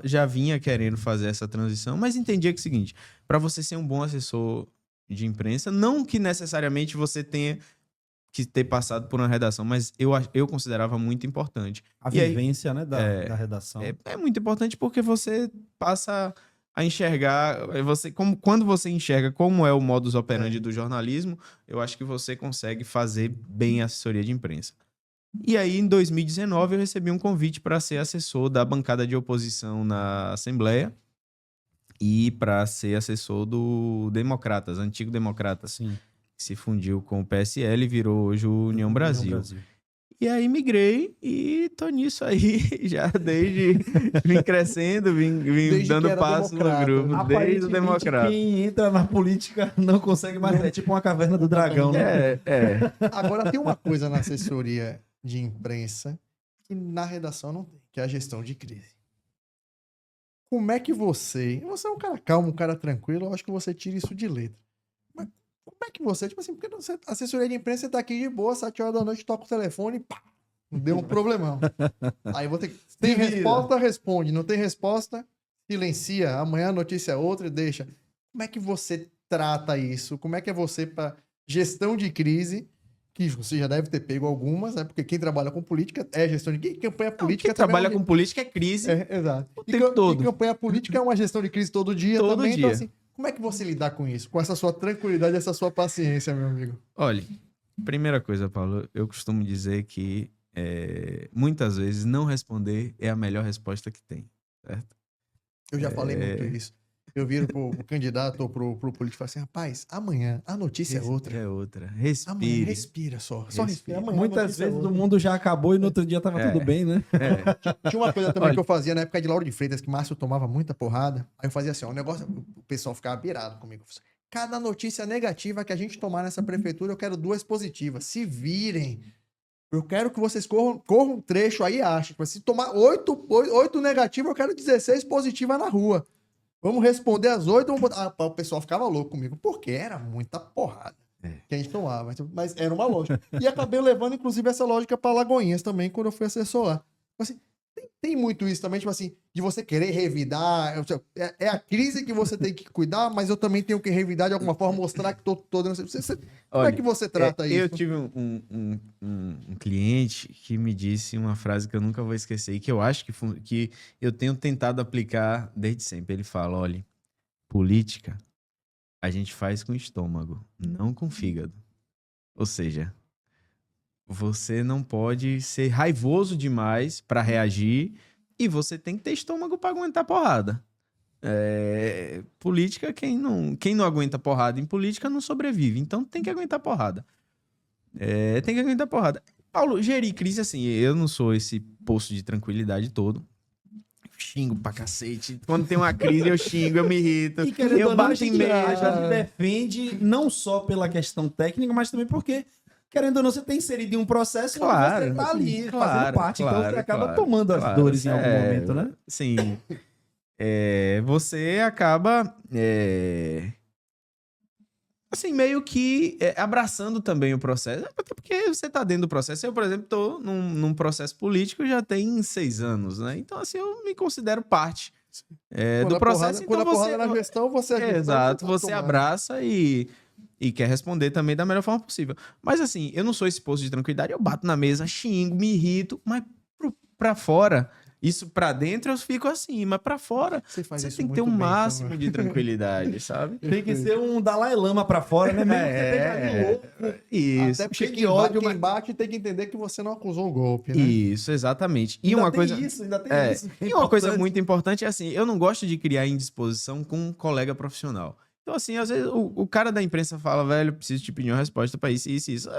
Já vinha querendo fazer essa transição, mas entendia que é o seguinte: para você ser um bom assessor de imprensa, não que necessariamente você tenha que ter passado por uma redação, mas eu considerava muito importante. A E aí, vivência, né, da redação. é muito importante porque você passa a enxergar, quando você enxerga como é o modus operandi do jornalismo, eu acho que você consegue fazer bem a assessoria de imprensa. E aí, em 2019, eu recebi um convite para ser assessor da bancada de oposição na Assembleia e para ser assessor do Democratas, antigo Democratas, Sim. que se fundiu com o PSL e virou hoje o União Brasil. E aí migrei e tô nisso aí já desde vim crescendo, vim Desde dando que era passo no democrata. grupo, desde o Aparentemente, Democrata. quem entra na política não consegue mais. É tipo uma caverna do dragão, né? Agora, tem uma coisa na assessoria de imprensa que na redação não tem, que é a gestão de crise. Como é que você é um cara calmo, um cara tranquilo, eu acho que você tira isso de letra. Mas como é que você, tipo assim, porque a assessoria de imprensa, você tá aqui de boa, 7 horas da noite, toca o telefone, pá, deu um problemão. Aí vou ter que... Tem resposta, responde. Não tem resposta, silencia. Amanhã a notícia é outra e deixa. Como é que você trata isso? Como é que é você para gestão de crise? Que você já deve ter pego algumas, né? Porque quem trabalha com política é gestão de crise. Campanha política Quem trabalha também com política é crise. exato. o tempo todo. E campanha política é uma gestão de crise todo dia Todo também. dia. Então, assim, como é que você lidar com isso? Com essa sua tranquilidade, essa sua paciência, meu amigo? Olha, primeira coisa, Paulo, eu costumo dizer que muitas vezes não responder é a melhor resposta que tem, certo? Eu já falei muito isso. Eu viro pro candidato ou pro político e falo assim, rapaz, amanhã a notícia é outra. É outra. Amanhã Respire. respira só. Só respira. Amanhã a Muitas notícia é vezes o outra. mundo já acabou e no outro dia tava tudo bem, né? Tinha uma coisa também Olha. que eu fazia na época de Lauro de Freitas, que Márcio tomava muita porrada. Aí eu fazia assim, ó, o pessoal ficava pirado comigo. Cada notícia negativa que a gente tomar nessa prefeitura, eu quero 2 positivas. Se virem. Eu quero que vocês corram um trecho aí e achem. Se tomar 8 negativas, eu quero 16 positivas na rua. Vamos responder às 8. O pessoal ficava louco comigo. Porque era muita porrada que a gente tomava. Mas era uma lógica. E acabei levando, inclusive, essa lógica para Lagoinhas também, quando eu fui assessor lá. Assim, tem muito isso também, tipo assim, de você querer revidar. É a crise que você tem que cuidar, mas eu também tenho que revidar de alguma forma, mostrar que tô dando. Como é que você trata isso? Eu tive um cliente que me disse uma frase que eu nunca vou esquecer e que eu acho que eu tenho tentado aplicar desde sempre. Ele fala, olha, política a gente faz com o estômago, não com o fígado. Ou seja, você não pode ser raivoso demais para reagir e você tem que ter estômago para aguentar porrada. Política, quem não aguenta porrada em política não sobrevive. Então tem que aguentar porrada. Tem que aguentar porrada. Paulo, gerir crise, assim, eu não sou esse poço de tranquilidade todo. Xingo pra cacete. Quando tem uma crise, eu xingo, eu me irrito. E querendo Eu ou não, a bato em gente mesa. já defende não só pela questão técnica, mas também porque, querendo ou não, você tem inserido em um processo Claro, onde você tá ali fazendo claro, parte. Então você acaba claro, tomando as claro. dores em algum momento, né? Sim. Você acaba, assim, meio que abraçando também o processo. Até porque você tá dentro do processo. Eu, por exemplo, tô num processo político já tem 6 anos, né? Então, assim, eu me considero parte do processo. Quando Então, a porrada na gestão, você é gestão, exato, tá você tomando. abraça e quer responder também da melhor forma possível. Mas assim, eu não sou esse poço de tranquilidade, eu bato na mesa, xingo, me irrito, mas pra fora, isso pra dentro eu fico assim, mas pra fora Você faz você isso tem que ter muito um bem, máximo então, de tranquilidade, sabe? Tem que ser um Dalai Lama pra fora, né? Mesmo que você esteja ali louco. Isso, Até porque cheio de ódio, quem mas- bate tem que entender que você não acusou um golpe, né? isso, exatamente. E Ainda uma tem coisa... isso, ainda tem É, isso. e uma coisa muito importante é assim, eu não gosto de criar indisposição com um colega profissional. Então, assim, às vezes o cara da imprensa fala, velho, preciso te pedir uma resposta pra isso, isso, isso.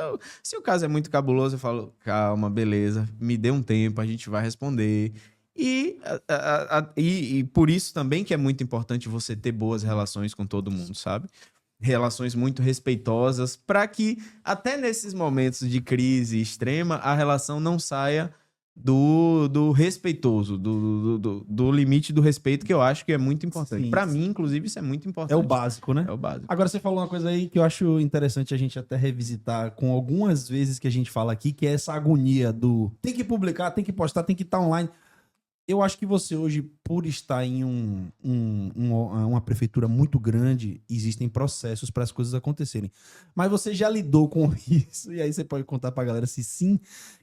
Se o caso é muito cabuloso, eu falo, calma, beleza, me dê um tempo, a gente vai responder. E por isso também que é muito importante você ter boas relações com todo mundo, sabe? Relações muito respeitosas, para que até nesses momentos de crise extrema, a relação não saia do respeitoso, do limite do respeito, que eu acho que é muito importante. Sim, Para sim. mim, inclusive, isso é muito importante. É o básico, né? É o básico. Agora você falou uma coisa aí que eu acho interessante a gente até revisitar com algumas vezes que a gente fala aqui, que é essa agonia do tem que publicar, tem que postar, tem que estar online. Eu acho que você hoje, por estar em uma prefeitura muito grande, existem processos para as coisas acontecerem. Mas você já lidou com isso, e aí você pode contar para a galera se sim,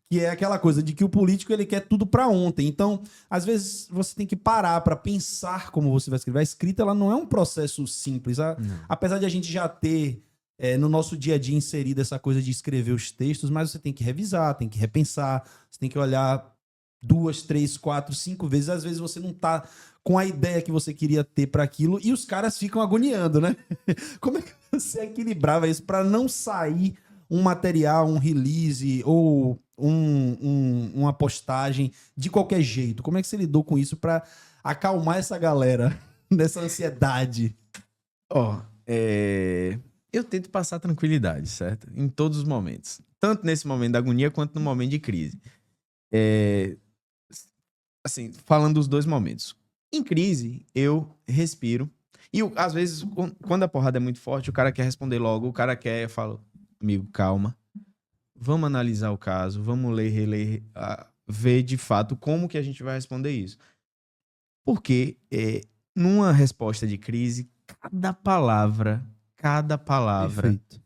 que é aquela coisa de que o político ele quer tudo para ontem. Então, às vezes, você tem que parar para pensar como você vai escrever. A escrita ela não é um processo simples. Apesar de a gente já ter no nosso dia a dia inserido essa coisa de escrever os textos, mas você tem que revisar, tem que repensar, você tem que olhar 2, 3, 4, 5 vezes. Às vezes você não tá com a ideia que você queria ter para aquilo e os caras ficam agoniando, né? Como é que você equilibrava isso para não sair um material, um release ou uma postagem de qualquer jeito? Como é que você lidou com isso para acalmar essa galera nessa ansiedade? Eu tento passar tranquilidade, certo? Em todos os momentos. Tanto nesse momento da agonia quanto no momento de crise. Assim, falando dos dois momentos. Em crise, eu respiro. E às vezes, quando a porrada é muito forte, o cara quer responder logo, o cara quer, eu falo, amigo, calma. Vamos analisar o caso, vamos ler, reler, ver de fato como que a gente vai responder isso. Porque numa resposta de crise, cada palavra Perfeito.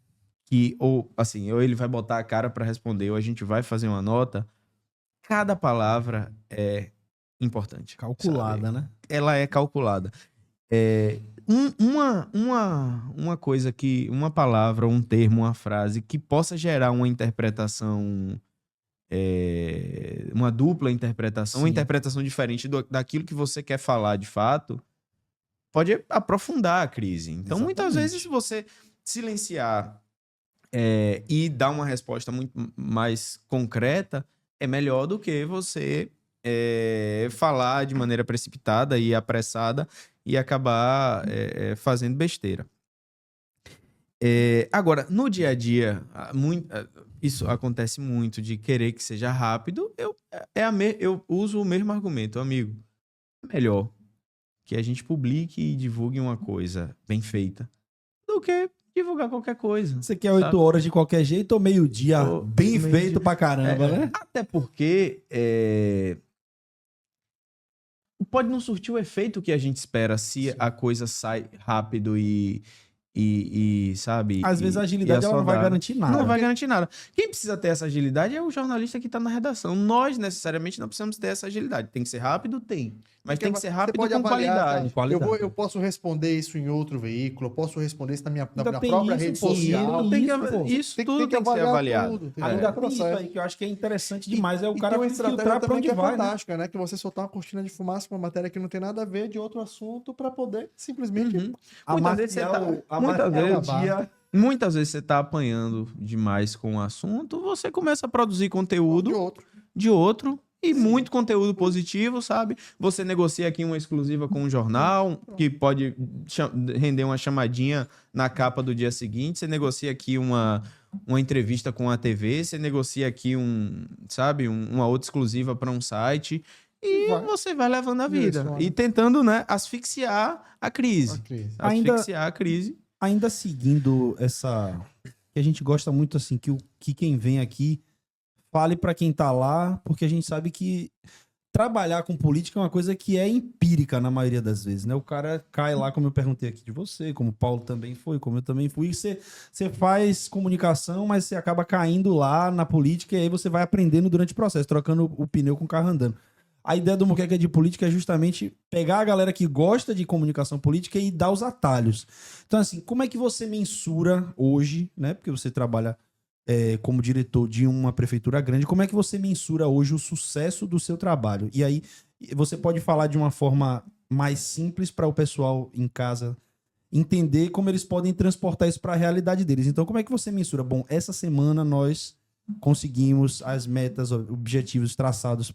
que, ou assim, ou ele vai botar a cara para responder, ou a gente vai fazer uma nota, cada palavra é importante. Calculada, sabe? né? Ela é calculada. Uma coisa que, uma palavra, um termo, uma frase que possa gerar uma interpretação, uma dupla interpretação, uma Sim. interpretação diferente daquilo que você quer falar de fato, pode aprofundar a crise. Então, muitas Exatamente. vezes, se você silenciar e dar uma resposta muito mais concreta, é melhor do que você falar de maneira precipitada e apressada e acabar fazendo besteira. Agora, no dia a dia, isso acontece muito de querer que seja rápido. Eu uso o mesmo argumento, amigo. É melhor que a gente publique e divulgue uma coisa bem feita do que divulgar qualquer coisa. Você quer 8 horas de qualquer jeito ou meio-dia Ou bem meio-dia. feito pra caramba, né? Até porque pode não surtir o efeito que a gente espera se a coisa sai rápido e sabe? Às vezes a agilidade ela não vai garantir nada. Não vai garantir nada. Quem precisa ter essa agilidade é o jornalista que está na redação. Nós, necessariamente, não precisamos ter essa agilidade. Tem que ser rápido? Tem. Mas tem que ser rápido com qualidade. Eu posso responder isso em outro veículo, eu posso responder isso na minha Ainda tem própria isso, rede pô. social. Isso tudo tem que ser avaliado. tudo, Ainda tem isso processo. aí que eu acho que é interessante demais. É o E cara tem uma estratégia filtrar pra também onde que é vai, né? fantástica, né? Que você soltar uma cortina de fumaça com uma matéria que não tem nada a ver de outro assunto para poder simplesmente Muitas vezes você tá... Muitas vezes dia muitas vezes você tá apanhando demais com o assunto, você começa a produzir conteúdo De outro. de outro e muito conteúdo positivo, sabe? Você negocia aqui uma exclusiva com um jornal que pode render uma chamadinha na capa do dia seguinte, você negocia aqui uma entrevista com a TV, você negocia aqui uma outra exclusiva para um site e Vai. você vai levando a vida Direciona. e tentando, né, asfixiar a crise. A crise. Asfixiar a crise. Ainda seguindo essa... que a gente gosta muito, assim, que quem vem aqui fale para quem tá lá, porque a gente sabe que trabalhar com política é uma coisa que é empírica na maioria das vezes, né? O cara cai lá, como eu perguntei aqui de você, como o Paulo também foi, como eu também fui, e você faz comunicação, mas você acaba caindo lá na política e aí você vai aprendendo durante o processo, trocando o pneu com o carro andando. A ideia do Moqueca de Política é justamente pegar a galera que gosta de comunicação política e dar os atalhos. Então, assim, como é que você mensura hoje, né? Porque você trabalha como diretor de uma prefeitura grande, como é que você mensura hoje o sucesso do seu trabalho? E aí, você pode falar de uma forma mais simples para o pessoal em casa entender como eles podem transportar isso para a realidade deles. Então, como é que você mensura? Bom, essa semana nós conseguimos as metas, objetivos traçados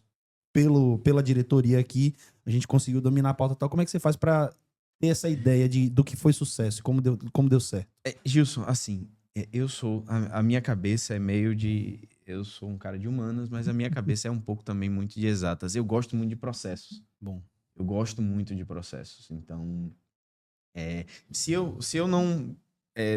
pela diretoria aqui, a gente conseguiu dominar a pauta e tal. Como é que você faz para ter essa ideia do que foi sucesso, como deu certo? Gilson, assim, eu sou... A minha cabeça é meio de... Eu sou um cara de humanas, mas a minha cabeça é um pouco também muito de exatas. Eu gosto muito de processos. Bom, Eu gosto muito de processos. Então, se eu não...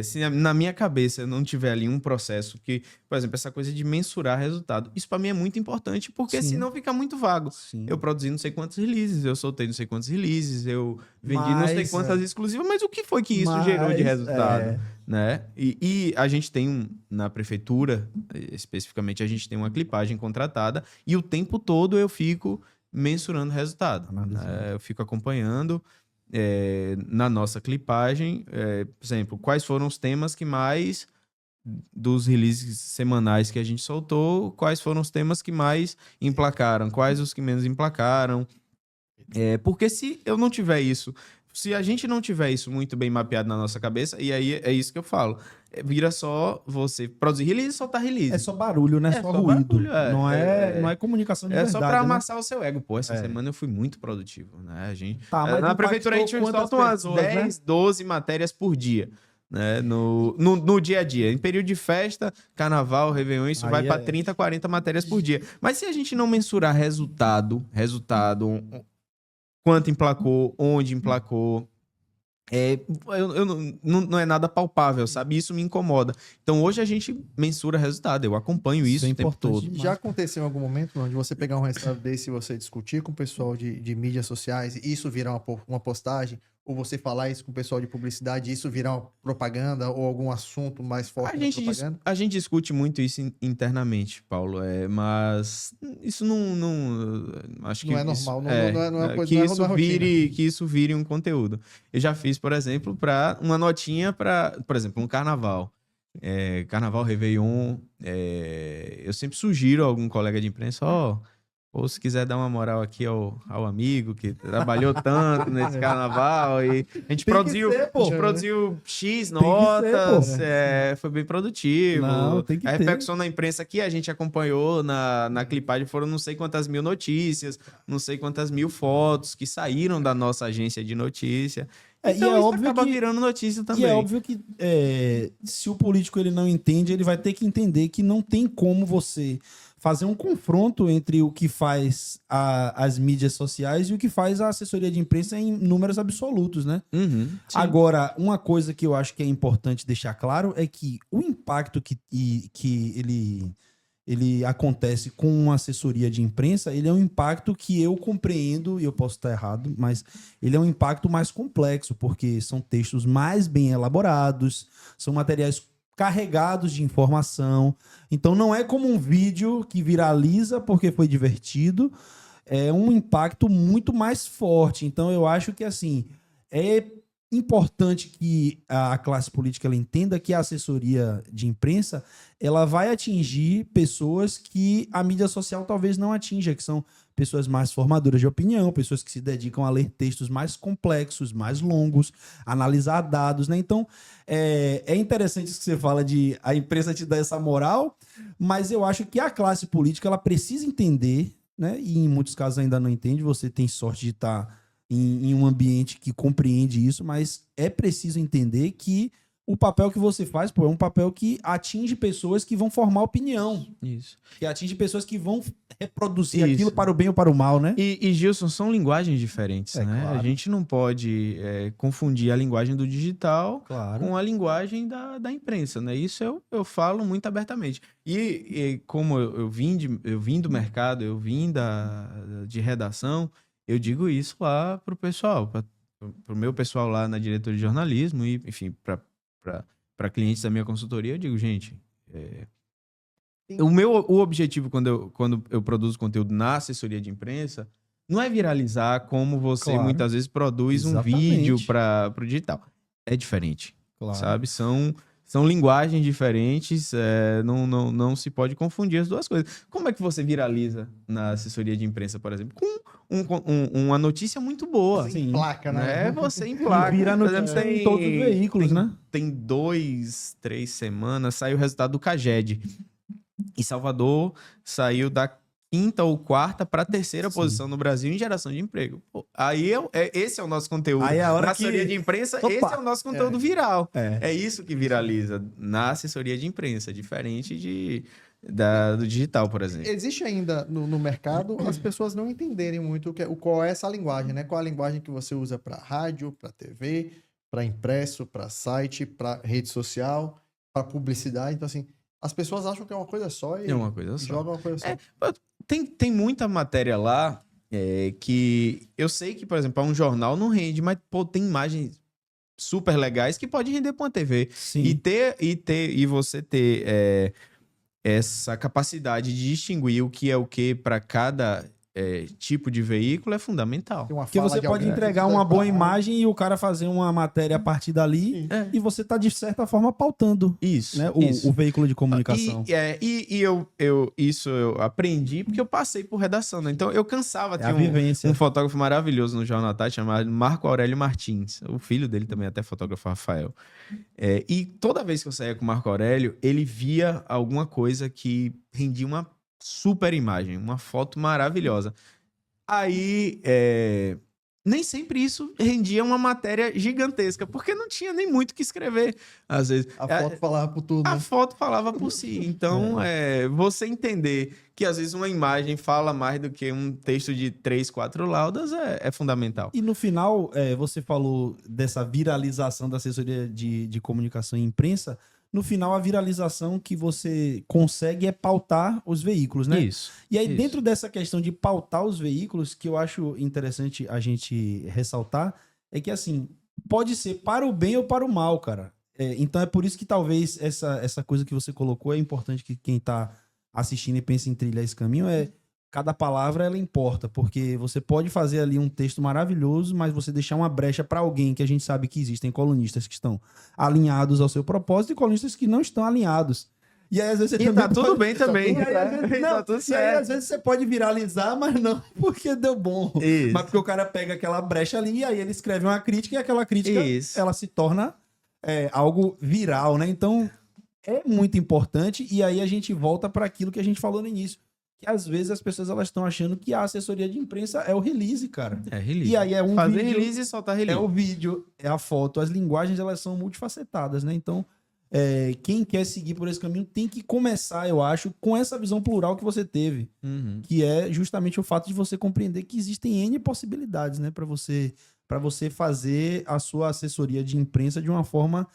se na minha cabeça eu não tiver ali um processo que, por exemplo, essa coisa de mensurar resultado, isso para mim é muito importante, porque Sim. senão fica muito vago. sim. Eu produzi não sei quantos releases, eu soltei não sei quantos releases, eu vendi não sei Mas, quantas exclusivas, mas o que foi que isso gerou de resultado? É, Né? E a gente tem, na prefeitura, especificamente, a gente tem uma clipagem contratada e o tempo todo eu fico mensurando resultado. Analisando. Eu fico acompanhando na nossa clipagem, por exemplo, quais foram os temas que mais, dos releases semanais que a gente soltou, quais foram os temas que mais emplacaram, quais os que menos emplacaram. Porque se eu não tiver isso, se a gente não tiver isso muito bem mapeado na nossa cabeça, e aí é isso que eu falo, vira só você produzir release e soltar release. É só barulho, né? É Só só ruído. barulho, Não é comunicação de É verdade, só pra né? amassar o seu ego. Pô, essa É. semana eu fui muito produtivo, né? A gente, Tá, mas na prefeitura a gente impactou solta quantas umas pessoas, 10, 12 matérias por dia, né? No dia a dia. Em período de festa, carnaval, réveillon, isso Aí vai pra é- 30, 40 matérias por dia. Mas se a gente não mensurar resultado, quanto emplacou, onde emplacou, não é nada palpável, sabe? Isso me incomoda. Então hoje a gente mensura resultado, eu acompanho isso é o tempo importante todo. demais. Já aconteceu em algum momento onde você pegar um resultado desse e você discutir com o pessoal de mídias sociais e isso virar uma postagem? Ou você falar isso com o pessoal de publicidade e isso virar uma propaganda ou algum assunto mais forte na propaganda? A gente discute muito isso internamente, Paulo, mas isso não acho que Não é isso- normal, não é uma coisa, que não é isso rotina. que isso vire um conteúdo. Eu já fiz, por exemplo, para uma notinha para, por exemplo, um carnaval. Carnaval, Réveillon, eu sempre sugiro a algum colega de imprensa, ou se quiser dar uma moral aqui ao amigo que trabalhou tanto nesse carnaval e a gente Tem que produziu, ser, pô. a gente produziu X que notas, ser, foi bem produtivo. Não, tem que A ter. repercussão na imprensa aqui a gente acompanhou na clipagem, foram não sei quantas mil notícias, não sei quantas mil fotos que saíram da nossa agência de notícia. E Então é isso óbvio acaba que virando notícia também. E é óbvio que se o político ele não entende, ele vai ter que entender que não tem como você fazer um confronto entre o que faz as mídias sociais e o que faz a assessoria de imprensa em números absolutos, né? Uhum, sim. Agora, uma coisa que eu acho que é importante deixar claro é que o impacto que ele acontece com uma assessoria de imprensa, ele é um impacto que eu compreendo, e eu posso estar errado, mas ele é um impacto mais complexo, porque são textos mais bem elaborados, são materiais carregados de informação. Então não é como um vídeo que viraliza porque foi divertido, é um impacto muito mais forte. Então eu acho que assim, importante que a classe política ela entenda que a assessoria de imprensa ela vai atingir pessoas que a mídia social talvez não atinja, que são pessoas mais formadoras de opinião, pessoas que se dedicam a ler textos mais complexos, mais longos, analisar dados, né? Então, é interessante isso que você fala de a imprensa te dar essa moral, mas eu acho que a classe política ela precisa entender, né? E em muitos casos ainda não entende, você tem sorte de estar em um ambiente que compreende isso, mas é preciso entender que o papel que você faz, pô, é um papel que atinge pessoas que vão formar opinião. Isso. Que atinge pessoas que vão reproduzir Isso. aquilo para o bem ou para o mal, né? E Gilson, são linguagens diferentes, né? Claro. A gente não pode confundir a linguagem do digital Claro. com a linguagem da imprensa, né? Isso eu falo muito abertamente. E como eu vim do mercado, eu vim de redação, eu digo isso lá pro pessoal, pro meu pessoal lá na diretoria de jornalismo e, enfim, para clientes da minha consultoria, eu digo, gente, o objetivo quando eu produzo conteúdo na assessoria de imprensa não é viralizar como você Claro. muitas vezes produz um Exatamente. vídeo para o digital. É diferente, Claro. sabe? São linguagens diferentes, não se pode confundir as duas coisas. Como é que você viraliza na assessoria de imprensa, por exemplo? Com uma notícia muito boa. Sim. Placa, né? Você em placa. Vira Por notícia exemplo, em todos os veículos, né? Tem 2, 3 semanas, saiu o resultado do CAGED. E Salvador saiu da 5ª ou 4ª para a 3ª Sim. posição no Brasil em geração de emprego. Pô, aí esse é o nosso conteúdo. Aí é a hora na que- assessoria de imprensa, Opa! esse é o nosso conteúdo viral. É. É isso que viraliza na assessoria de imprensa, diferente do digital, por exemplo. Existe ainda no mercado as pessoas não entenderem muito qual é essa linguagem, né? Qual a linguagem que você usa para rádio, para TV, para impresso, para site, para rede social, para publicidade. Então, assim, as pessoas acham que é uma coisa só e É uma coisa só. jogam uma coisa só. Tem muita matéria lá que eu sei que, por exemplo, para um jornal não rende, mas pô, tem imagens super legais que pode render para uma TV. Sim. E você ter essa capacidade de distinguir o que é o que para cada tipo de veículo é fundamental. Tem uma Porque fala você de pode alguém que entregar precisa uma boa falar. imagem e o cara fazer uma matéria a partir dali Sim. e você tá, de certa forma, pautando, Isso, né, isso. o veículo de comunicação. Isso eu aprendi porque eu passei por redação, né? Então eu cansava. É Tinha a vivência. um fotógrafo maravilhoso no Jornal à Tarde chamado Marco Aurélio Martins. O filho dele também é até fotógrafo, Rafael. E toda vez que eu saía com o Marco Aurélio, ele via alguma coisa que rendia uma super imagem, uma foto maravilhosa. Aí, nem sempre isso rendia uma matéria gigantesca, porque não tinha nem muito o que escrever, às vezes. A foto falava por tudo, A né? foto falava por si. Então, você entender que às vezes uma imagem fala mais do que um texto de 3, 4 laudas é fundamental. E no final, você falou dessa viralização da assessoria de comunicação e imprensa. No final, a viralização que você consegue é pautar os veículos, né? Isso. E aí, Isso. dentro dessa questão de pautar os veículos, que eu acho interessante a gente ressaltar, é que, assim, pode ser para o bem ou para o mal, cara. Então, é por isso que talvez essa coisa que você colocou é importante que quem tá assistindo e pensa em trilhar esse caminho cada palavra ela importa, porque você pode fazer ali um texto maravilhoso, mas você deixar uma brecha para alguém que a gente sabe que existem colunistas que estão alinhados ao seu propósito e colunistas que não estão alinhados. E aí, às vezes, você E tá tudo bem também. E aí, às vezes, Tá tudo e aí, certo. às vezes, você pode viralizar, mas não porque deu bom. Isso. Mas porque o cara pega aquela brecha ali e aí ele escreve uma crítica e aquela crítica Isso. ela se torna algo viral, né? Então, é muito importante. E aí a gente volta para aquilo que a gente falou no início. Que às vezes as pessoas elas estão achando que a assessoria de imprensa é o release, cara. É release. E aí é um Fazer vídeo, release e soltar release. é o vídeo, é a foto. As linguagens elas são multifacetadas, né? Então, quem quer seguir por esse caminho tem que começar, eu acho, com essa visão plural que você teve. Uhum. Que é justamente o fato de você compreender que existem N possibilidades, né? Para você fazer a sua assessoria de imprensa de uma forma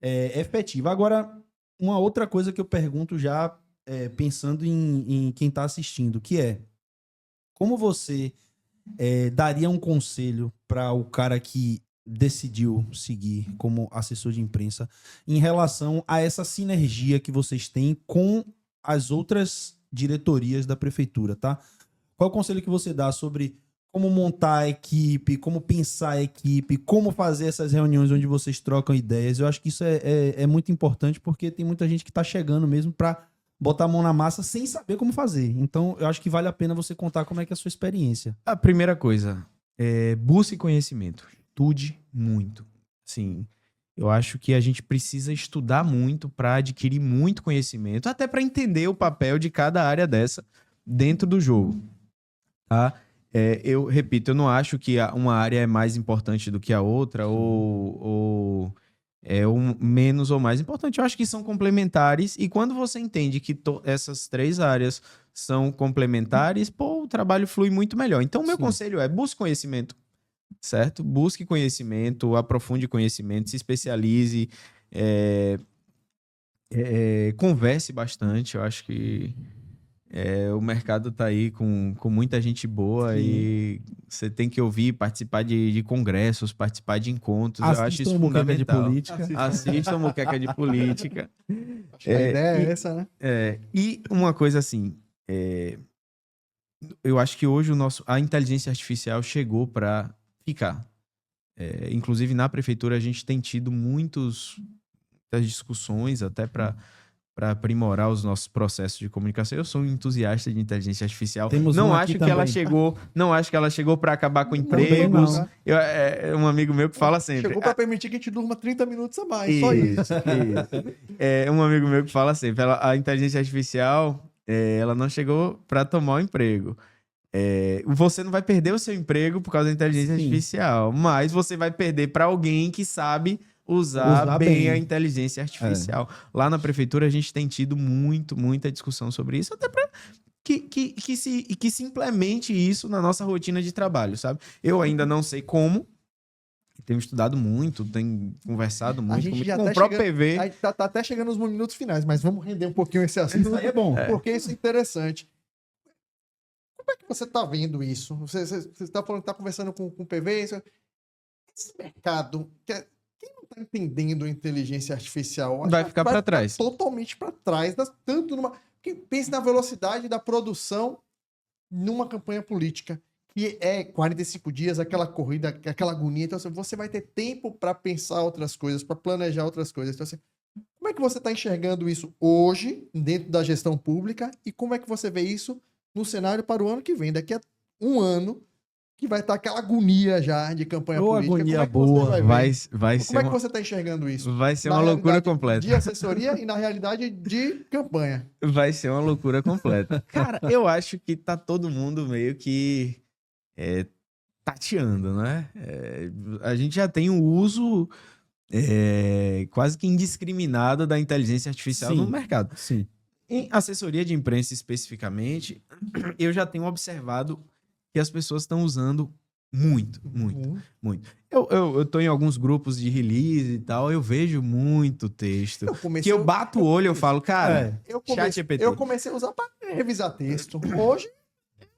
efetiva. Agora, uma outra coisa que eu pergunto já pensando em quem está assistindo, que é como você daria um conselho para o cara que decidiu seguir como assessor de imprensa em relação a essa sinergia que vocês têm com as outras diretorias da prefeitura, tá? Qual é o conselho que você dá sobre como montar a equipe, como pensar a equipe, como fazer essas reuniões onde vocês trocam ideias. Eu acho que isso é muito importante porque tem muita gente que está chegando mesmo para botar a mão na massa sem saber como fazer. Então, eu acho que vale a pena você contar como é que é a sua experiência. A primeira coisa, busque conhecimento. Estude muito. Sim, eu acho que a gente precisa estudar muito para adquirir muito conhecimento, até para entender o papel de cada área dessa dentro do jogo. Tá? Eu repito, eu não acho que uma área é mais importante do que a outra, ou é menos ou mais importante. Eu acho que são complementares, e quando você entende que essas 3 áreas são complementares, pô, o trabalho flui muito melhor. Então, o meu conselho é: busque conhecimento, certo? Busque conhecimento, aprofunde conhecimento, se especialize, converse bastante. Eu acho que o mercado tá aí com muita gente boa. Sim. E você tem que ouvir, participar de congressos, participar de encontros. Eu acho isso fundamental. Assistam o Muqueca de Política. Acho que a ideia é essa, né? E uma coisa assim, eu acho que hoje a inteligência artificial chegou para ficar. Inclusive, na prefeitura, a gente tem tido muitas discussões até para aprimorar os nossos processos de comunicação. Eu sou um entusiasta de inteligência artificial. Não acho que ela chegou para acabar com empregos. Um amigo meu que fala sempre... Chegou para permitir que a gente durma 30 minutos a mais. Só isso. Um amigo meu que fala sempre, a inteligência artificial, ela não chegou para tomar o emprego. Você não vai perder o seu emprego por causa da inteligência artificial, mas você vai perder para alguém que sabe usar bem a inteligência artificial. Lá na prefeitura a gente tem tido muita discussão sobre isso, até para que se implemente isso na nossa rotina de trabalho, sabe? Eu ainda não sei como, tenho estudado muito, tenho conversado muito com o próprio PV. A gente tá até chegando nos minutos finais, mas vamos render um pouquinho esse assunto. Isso aí é bom. Porque isso é interessante. Como é que você está vendo isso? Você está falando, está conversando com o PV. Esse mercado, quem não está entendendo a inteligência artificial vai ficar para trás. Totalmente para trás. Tanto pense na velocidade da produção numa campanha política, que é 45 dias, aquela corrida, aquela agonia. Então, assim, você vai ter tempo para pensar outras coisas, para planejar outras coisas. Então, assim, como é que você está enxergando isso hoje, dentro da gestão pública, e como é que você vê isso no cenário para o ano que vem, daqui a um ano, que vai estar aquela agonia já de campanha política. Agonia boa. Vai como é que você está enxergando isso? Vai ser uma loucura completa. De assessoria e na realidade de campanha. Vai ser uma loucura completa. Cara, eu acho que tá todo mundo meio que tateando, né? A gente já tem um uso quase que indiscriminado da inteligência artificial no mercado. Sim. Em assessoria de imprensa especificamente, eu já tenho observado que as pessoas estão usando muito. Eu tô em alguns grupos de release e tal, eu vejo muito texto. Eu bato o olho e eu falo, cara, ChatGPT. Eu comecei a usar para revisar texto. Hoje,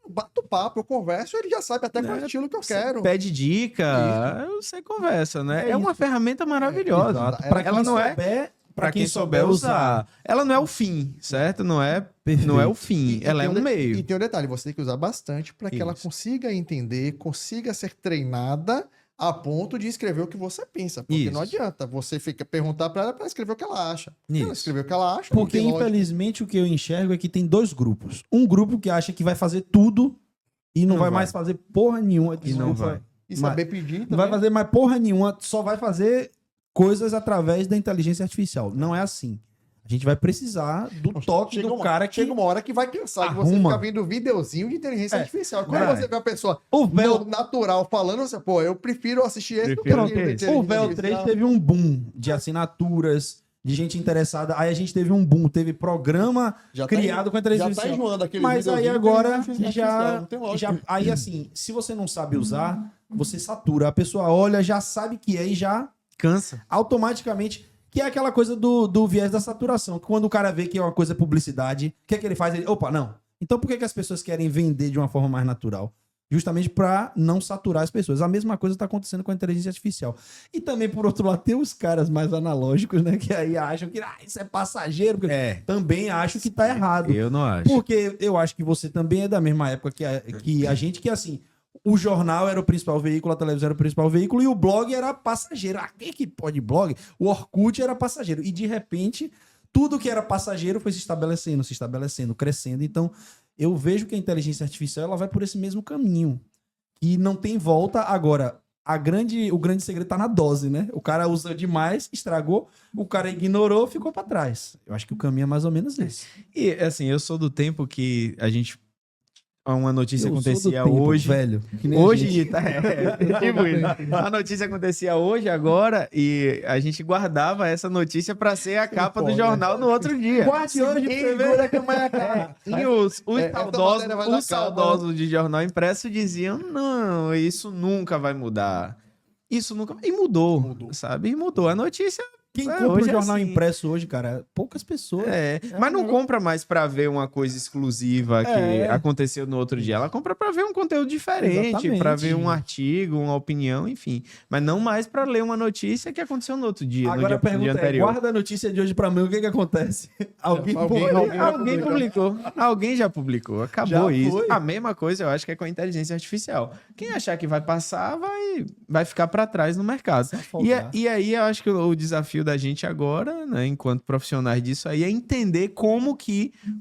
eu bato papo, eu converso, ele já sabe até qual é o estilo que eu quero. Pede dica, você conversa, né? É uma ferramenta maravilhosa. Ela não é... Para quem souber usar. Ela não é o fim, certo? Não é o fim, ela é um meio. E tem um detalhe, você tem que usar bastante para que ela consiga entender, consiga ser treinada a ponto de escrever o que você pensa. Porque não adianta você perguntar para ela para escrever o que ela acha. Ela escreveu o que ela acha. Porque, infelizmente, o que eu enxergo é que tem 2 grupos. Um grupo que acha que vai fazer tudo e não vai mais fazer porra nenhuma. E não vai. E saber pedir também. Não vai fazer mais porra nenhuma, só vai fazer coisas através da inteligência artificial. Não é assim. A gente vai precisar do toque do cara que... Chega uma hora que vai cansar de você ficar vendo videozinho de inteligência artificial. Quando você vê a pessoa natural falando, você, eu prefiro assistir esse do que o VEL 3 teve um boom de assinaturas, de gente interessada. Aí a gente teve um boom, teve programa criado com a inteligência artificial. Já tá enjoando aquele Mas aí agora aí assim, se você não sabe usar, você satura. A pessoa olha, já sabe que e já cansa. Automaticamente, que é aquela coisa do viés da saturação. Que quando o cara vê que é uma coisa publicidade, o que é que ele faz? Opa, não. Então por que as pessoas querem vender de uma forma mais natural? Justamente para não saturar as pessoas. A mesma coisa está acontecendo com a inteligência artificial. E também, por outro lado, tem os caras mais analógicos, né? Que aí acham que isso é passageiro. Também acho que tá errado. Eu não acho. Porque eu acho que você também é da mesma época que a gente, que assim... o jornal era o principal veículo, a televisão era o principal veículo e o blog era passageiro. Ah, quem que pode blog? O Orkut era passageiro. E de repente, tudo que era passageiro foi se estabelecendo, crescendo. Então, eu vejo que a inteligência artificial ela vai por esse mesmo caminho. E não tem volta. Agora, o grande segredo tá na dose, né? O cara usa demais, estragou, o cara ignorou, ficou para trás. Eu acho que o caminho é mais ou menos esse. E, assim, eu sou do tempo que a gente... Uma notícia Eu sou do acontecia tempo, hoje. velho. Que nem a Hoje, gente. tipo isso. A notícia acontecia hoje, agora, e a gente guardava essa notícia para ser a capa do jornal no outro dia. Guarde hoje pra você ver. E os matéria vai na saudosos de jornal impresso diziam: não, isso nunca vai mudar. Isso nunca. E mudou, sabe? E mudou. A notícia. Quem compra hoje um jornal assim. Impresso hoje, cara, poucas pessoas. Mas não compra mais pra ver uma coisa exclusiva que aconteceu no outro dia. Ela compra pra ver um conteúdo diferente, Exatamente. pra ver um artigo, uma opinião, enfim. Mas não mais pra ler uma notícia que aconteceu no outro dia, Agora a no pergunta dia é, anterior. guarda a notícia de hoje pra mim, o que acontece? Alguém Alguém publicou. Alguém já publicou. Acabou Já isso. foi. A mesma coisa eu acho que é com a inteligência artificial. Quem achar que vai passar, vai ficar pra trás no mercado. E aí eu acho que o desafio da gente agora, né, enquanto profissionais disso aí, é entender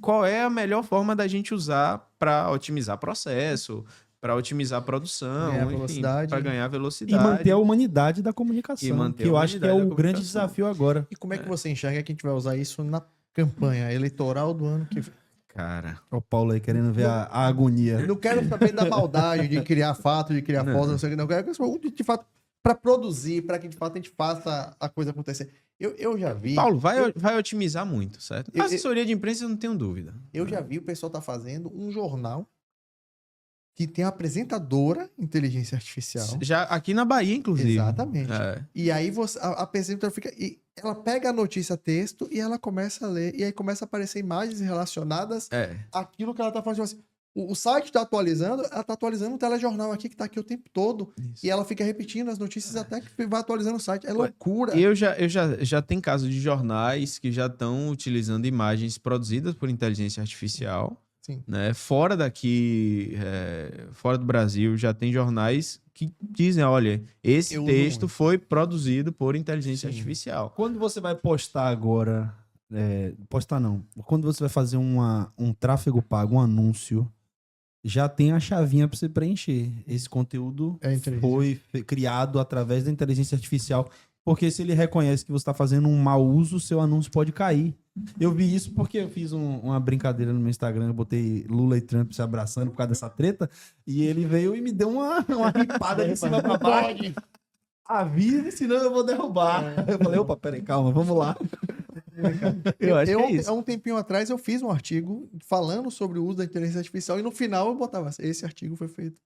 qual é a melhor forma da gente usar para otimizar processo, para otimizar produção, Ganhar enfim, velocidade. para ganhar E velocidade. manter a humanidade da E comunicação, manter que a eu acho que é humanidade o da grande comunicação. desafio agora. E como é que você enxerga que a gente vai usar isso na campanha eleitoral do ano que vem? Cara, Ó o Paulo aí querendo ver a agonia. Eu não quero saber da maldade de criar fato, de criar foto, não sei o que, não. Eu quero, de fato, para produzir, para que de fato a gente faça a coisa acontecer. Eu já vi. Paulo, vai otimizar muito, certo? Eu- Assessoria de imprensa eu não tenho dúvida. Eu já vi o pessoal tá fazendo um jornal que tem uma apresentadora inteligência artificial. Já aqui na Bahia, inclusive. Exatamente. É. E aí a apresentadora fica. E ela pega a notícia texto e ela começa a ler. E aí começa a aparecer imagens relacionadas àquilo que ela tá falando. Tipo assim, o site tá atualizando, ela tá atualizando um telejornal aqui que tá aqui o tempo todo. Isso. E ela fica repetindo as notícias até que vai atualizando o site. É loucura. Eu já tem casos de jornais que já estão utilizando imagens produzidas por inteligência artificial. Sim. Né? Fora daqui, fora do Brasil, já tem jornais que dizem, olha, esse Eu uso texto muito. foi produzido por inteligência Sim. artificial. Quando você vai postar agora, postar não, quando você vai fazer um tráfego pago, um anúncio, já tem a chavinha para você preencher. Esse conteúdo É inteligência. foi criado através da inteligência artificial, porque se ele reconhece que você está fazendo um mau uso, seu anúncio pode cair. Eu vi isso porque eu fiz uma brincadeira no meu Instagram, eu botei Lula e Trump se abraçando por causa dessa treta, e ele veio e me deu uma ripada de cima pra baixo. Avise, senão eu vou derrubar. Eu falei, opa, peraí, calma, vamos lá. Eu acho que é isso. Há um tempinho atrás eu fiz um artigo falando sobre o uso da inteligência artificial e no final eu botava, esse artigo foi feito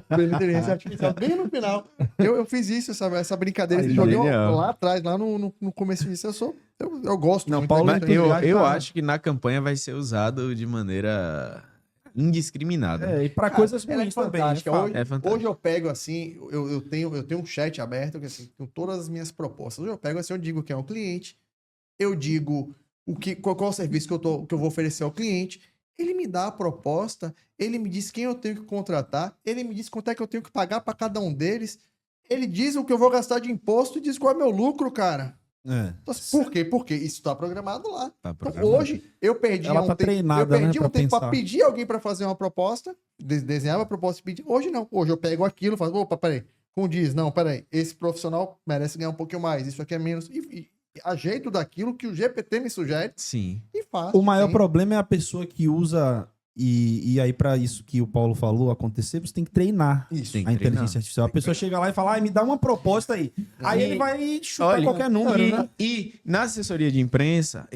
pela inteligência artificial. Bem no final. Eu fiz isso, essa brincadeira. Ai, Eu joguei genial. lá atrás, lá no começo disso. Eu gosto Não, muito. Paulo, da Mas inteligência eu artificial. acho que na campanha vai ser usado de maneira indiscriminada. E pra Cara, coisas ela é ruins também. fantástica. fato. Hoje, É fantástico. hoje eu pego assim, eu tenho um chat aberto que assim, com todas as minhas propostas. Hoje eu pego assim, eu digo que é um cliente, eu digo qual é o serviço que eu vou oferecer ao cliente. Ele me dá a proposta, ele me diz quem eu tenho que contratar, ele me diz quanto é que eu tenho que pagar para cada um deles. Ele diz o que eu vou gastar de imposto e diz qual é o meu lucro, cara. Então, assim, por quê? Porque isso está programado lá. Tá Então, programado. hoje, eu perdi Ela um tá tempo, treinada, eu perdi né, um pra tempo para pensar. pedir alguém para fazer uma proposta, desenhar uma proposta e pedir. Hoje não. Hoje eu pego aquilo e falo, opa, peraí, condiz, não, peraí, esse profissional merece ganhar um pouquinho mais, isso aqui é menos. E ajeito daquilo que o GPT me sugere Sim. e faço. O maior Sim. problema é a pessoa que usa. E aí, pra isso que o Paulo falou acontecer, você tem que treinar Isso. Tem a que inteligência treinar. artificial. A pessoa chega lá e fala, me dá uma proposta aí. Aí ele vai chutar Olha, qualquer número, né? E na assessoria de imprensa,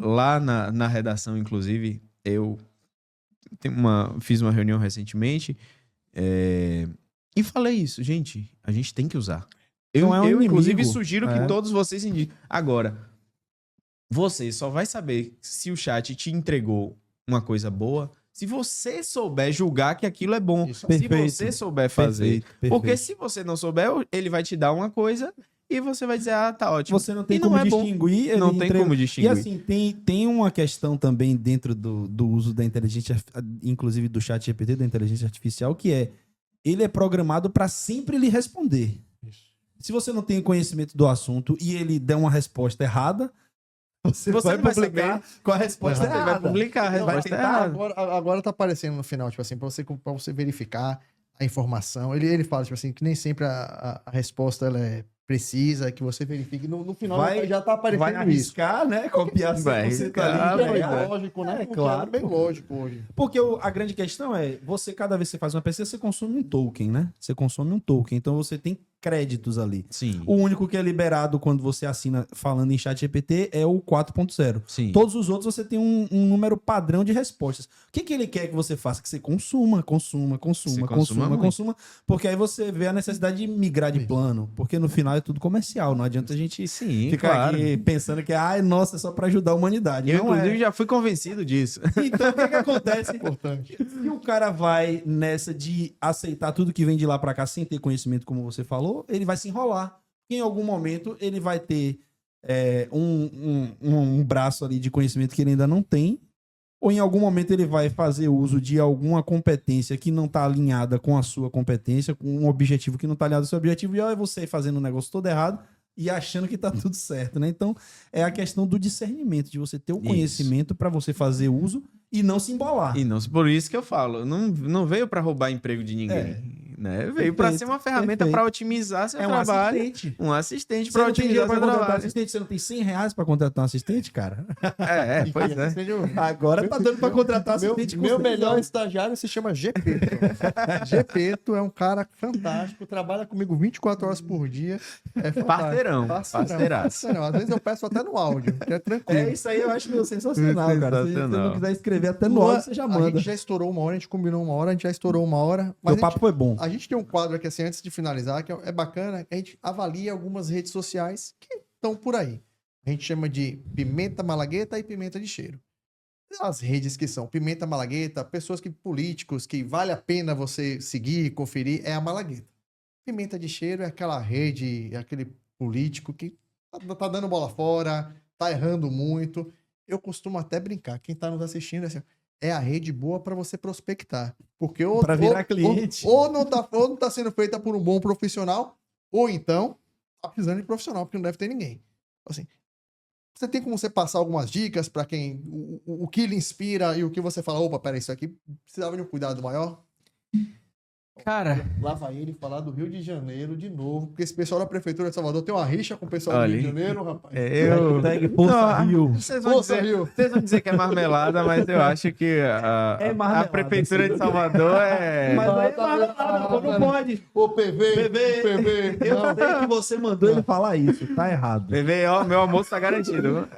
lá na redação, inclusive, eu fiz uma reunião recentemente e falei isso, gente, a gente tem que usar. Não é um eu inclusive, inimigo. sugiro que todos vocês indiquem. Agora, você só vai saber se o chat te entregou uma coisa boa se você souber julgar que aquilo é bom. Isso. Perfeito. Se você souber fazer. Perfeito. Porque se você não souber, ele vai te dar uma coisa e você vai dizer, tá ótimo. Você não tem E como é bom. distinguir. ele Não tem entrega- como E distinguir. assim, tem uma questão também dentro do uso da inteligência, inclusive do chat GPT, da inteligência artificial, que é ele é programado para sempre lhe responder. Se você não tem conhecimento do assunto e ele der uma resposta errada, você vai publicar com a resposta errada. Vai publicar a resposta errada. Agora tá aparecendo no final, tipo assim, pra você verificar a informação. Ele fala, tipo assim, que nem sempre a resposta ela é precisa, que você verifique. No final já tá aparecendo vai arriscar, né? Copiar 100% ali. É lógico, né? É claro. É bem lógico hoje. Porque a grande questão é, cada vez que você faz uma pesquisa, você consome um token, né? Você consome um token. Então você tem créditos ali. Sim. O único que é liberado quando você assina falando em ChatGPT é o 4.0. Sim. Todos os outros você tem um número padrão de respostas. O que ele quer que você faça? Que você consuma. Porque aí você vê a necessidade de migrar de plano. Porque no final é tudo comercial. Não adianta a gente ficar aqui pensando que, nossa, é só para ajudar a humanidade. Eu, inclusive, já fui convencido disso. Então, o que acontece? Importante. Se o cara vai nessa de aceitar tudo que vem de lá para cá sem ter conhecimento, como você falou, ele vai se enrolar. Em algum momento, ele vai ter um braço ali de conhecimento que ele ainda não tem, ou em algum momento ele vai fazer uso de alguma competência que não está alinhada com a sua competência, com um objetivo que não está alinhado ao seu objetivo, e é você fazendo o negócio todo errado e achando que tá tudo certo, né? Então, é a questão do discernimento, de você ter o conhecimento para você fazer uso e não se embolar. Por isso que eu falo, não veio para roubar emprego de ninguém. Né? Veio para ser uma ferramenta para otimizar seu trabalho. Um assistente para otimizar seu trabalho. Assistente, você não tem R$100 para contratar um assistente, cara? Pois é. Agora tá dando para contratar assistente. Meu melhor estagiário se chama Gepeto. Gepeto é um cara fantástico, trabalha comigo 24 horas por dia. É parceirão. Às vezes eu peço até no áudio, que é tranquilo. Isso aí eu acho meio sensacional, cara. Se você não quiser escrever até no áudio, você já manda. A gente já estourou uma hora, a gente combinou uma hora, a gente já estourou uma hora. Mas o papo foi bom. A gente tem um quadro aqui, assim, antes de finalizar, que é bacana, que a gente avalia algumas redes sociais que estão por aí. A gente chama de Pimenta Malagueta e Pimenta de Cheiro. As redes que são Pimenta Malagueta, políticos que vale a pena você seguir, conferir, é a Malagueta. Pimenta de Cheiro é aquela rede, é aquele político que tá dando bola fora, tá errando muito. Eu costumo até brincar, quem tá nos assistindo é a rede boa para você prospectar. Porque para virar cliente. Ou não tá sendo feita por um bom profissional, ou então tá precisando de profissional, porque não deve ter ninguém. Assim, você tem como você passar algumas dicas para quem o que lhe inspira e o que você fala, opa, peraí, isso aqui precisava de um cuidado maior? Cara, lá vai ele falar do Rio de Janeiro de novo, porque esse pessoal da Prefeitura de Salvador tem uma rixa com o pessoal do Rio de Janeiro, rapaz. Vocês vão dizer que é marmelada, mas eu acho que a Prefeitura de Salvador é... Mas aí é marmelada, pô, não pode. Ô, PV. Eu sei que você mandou ele falar isso, tá errado. PV, ó, meu almoço tá garantido.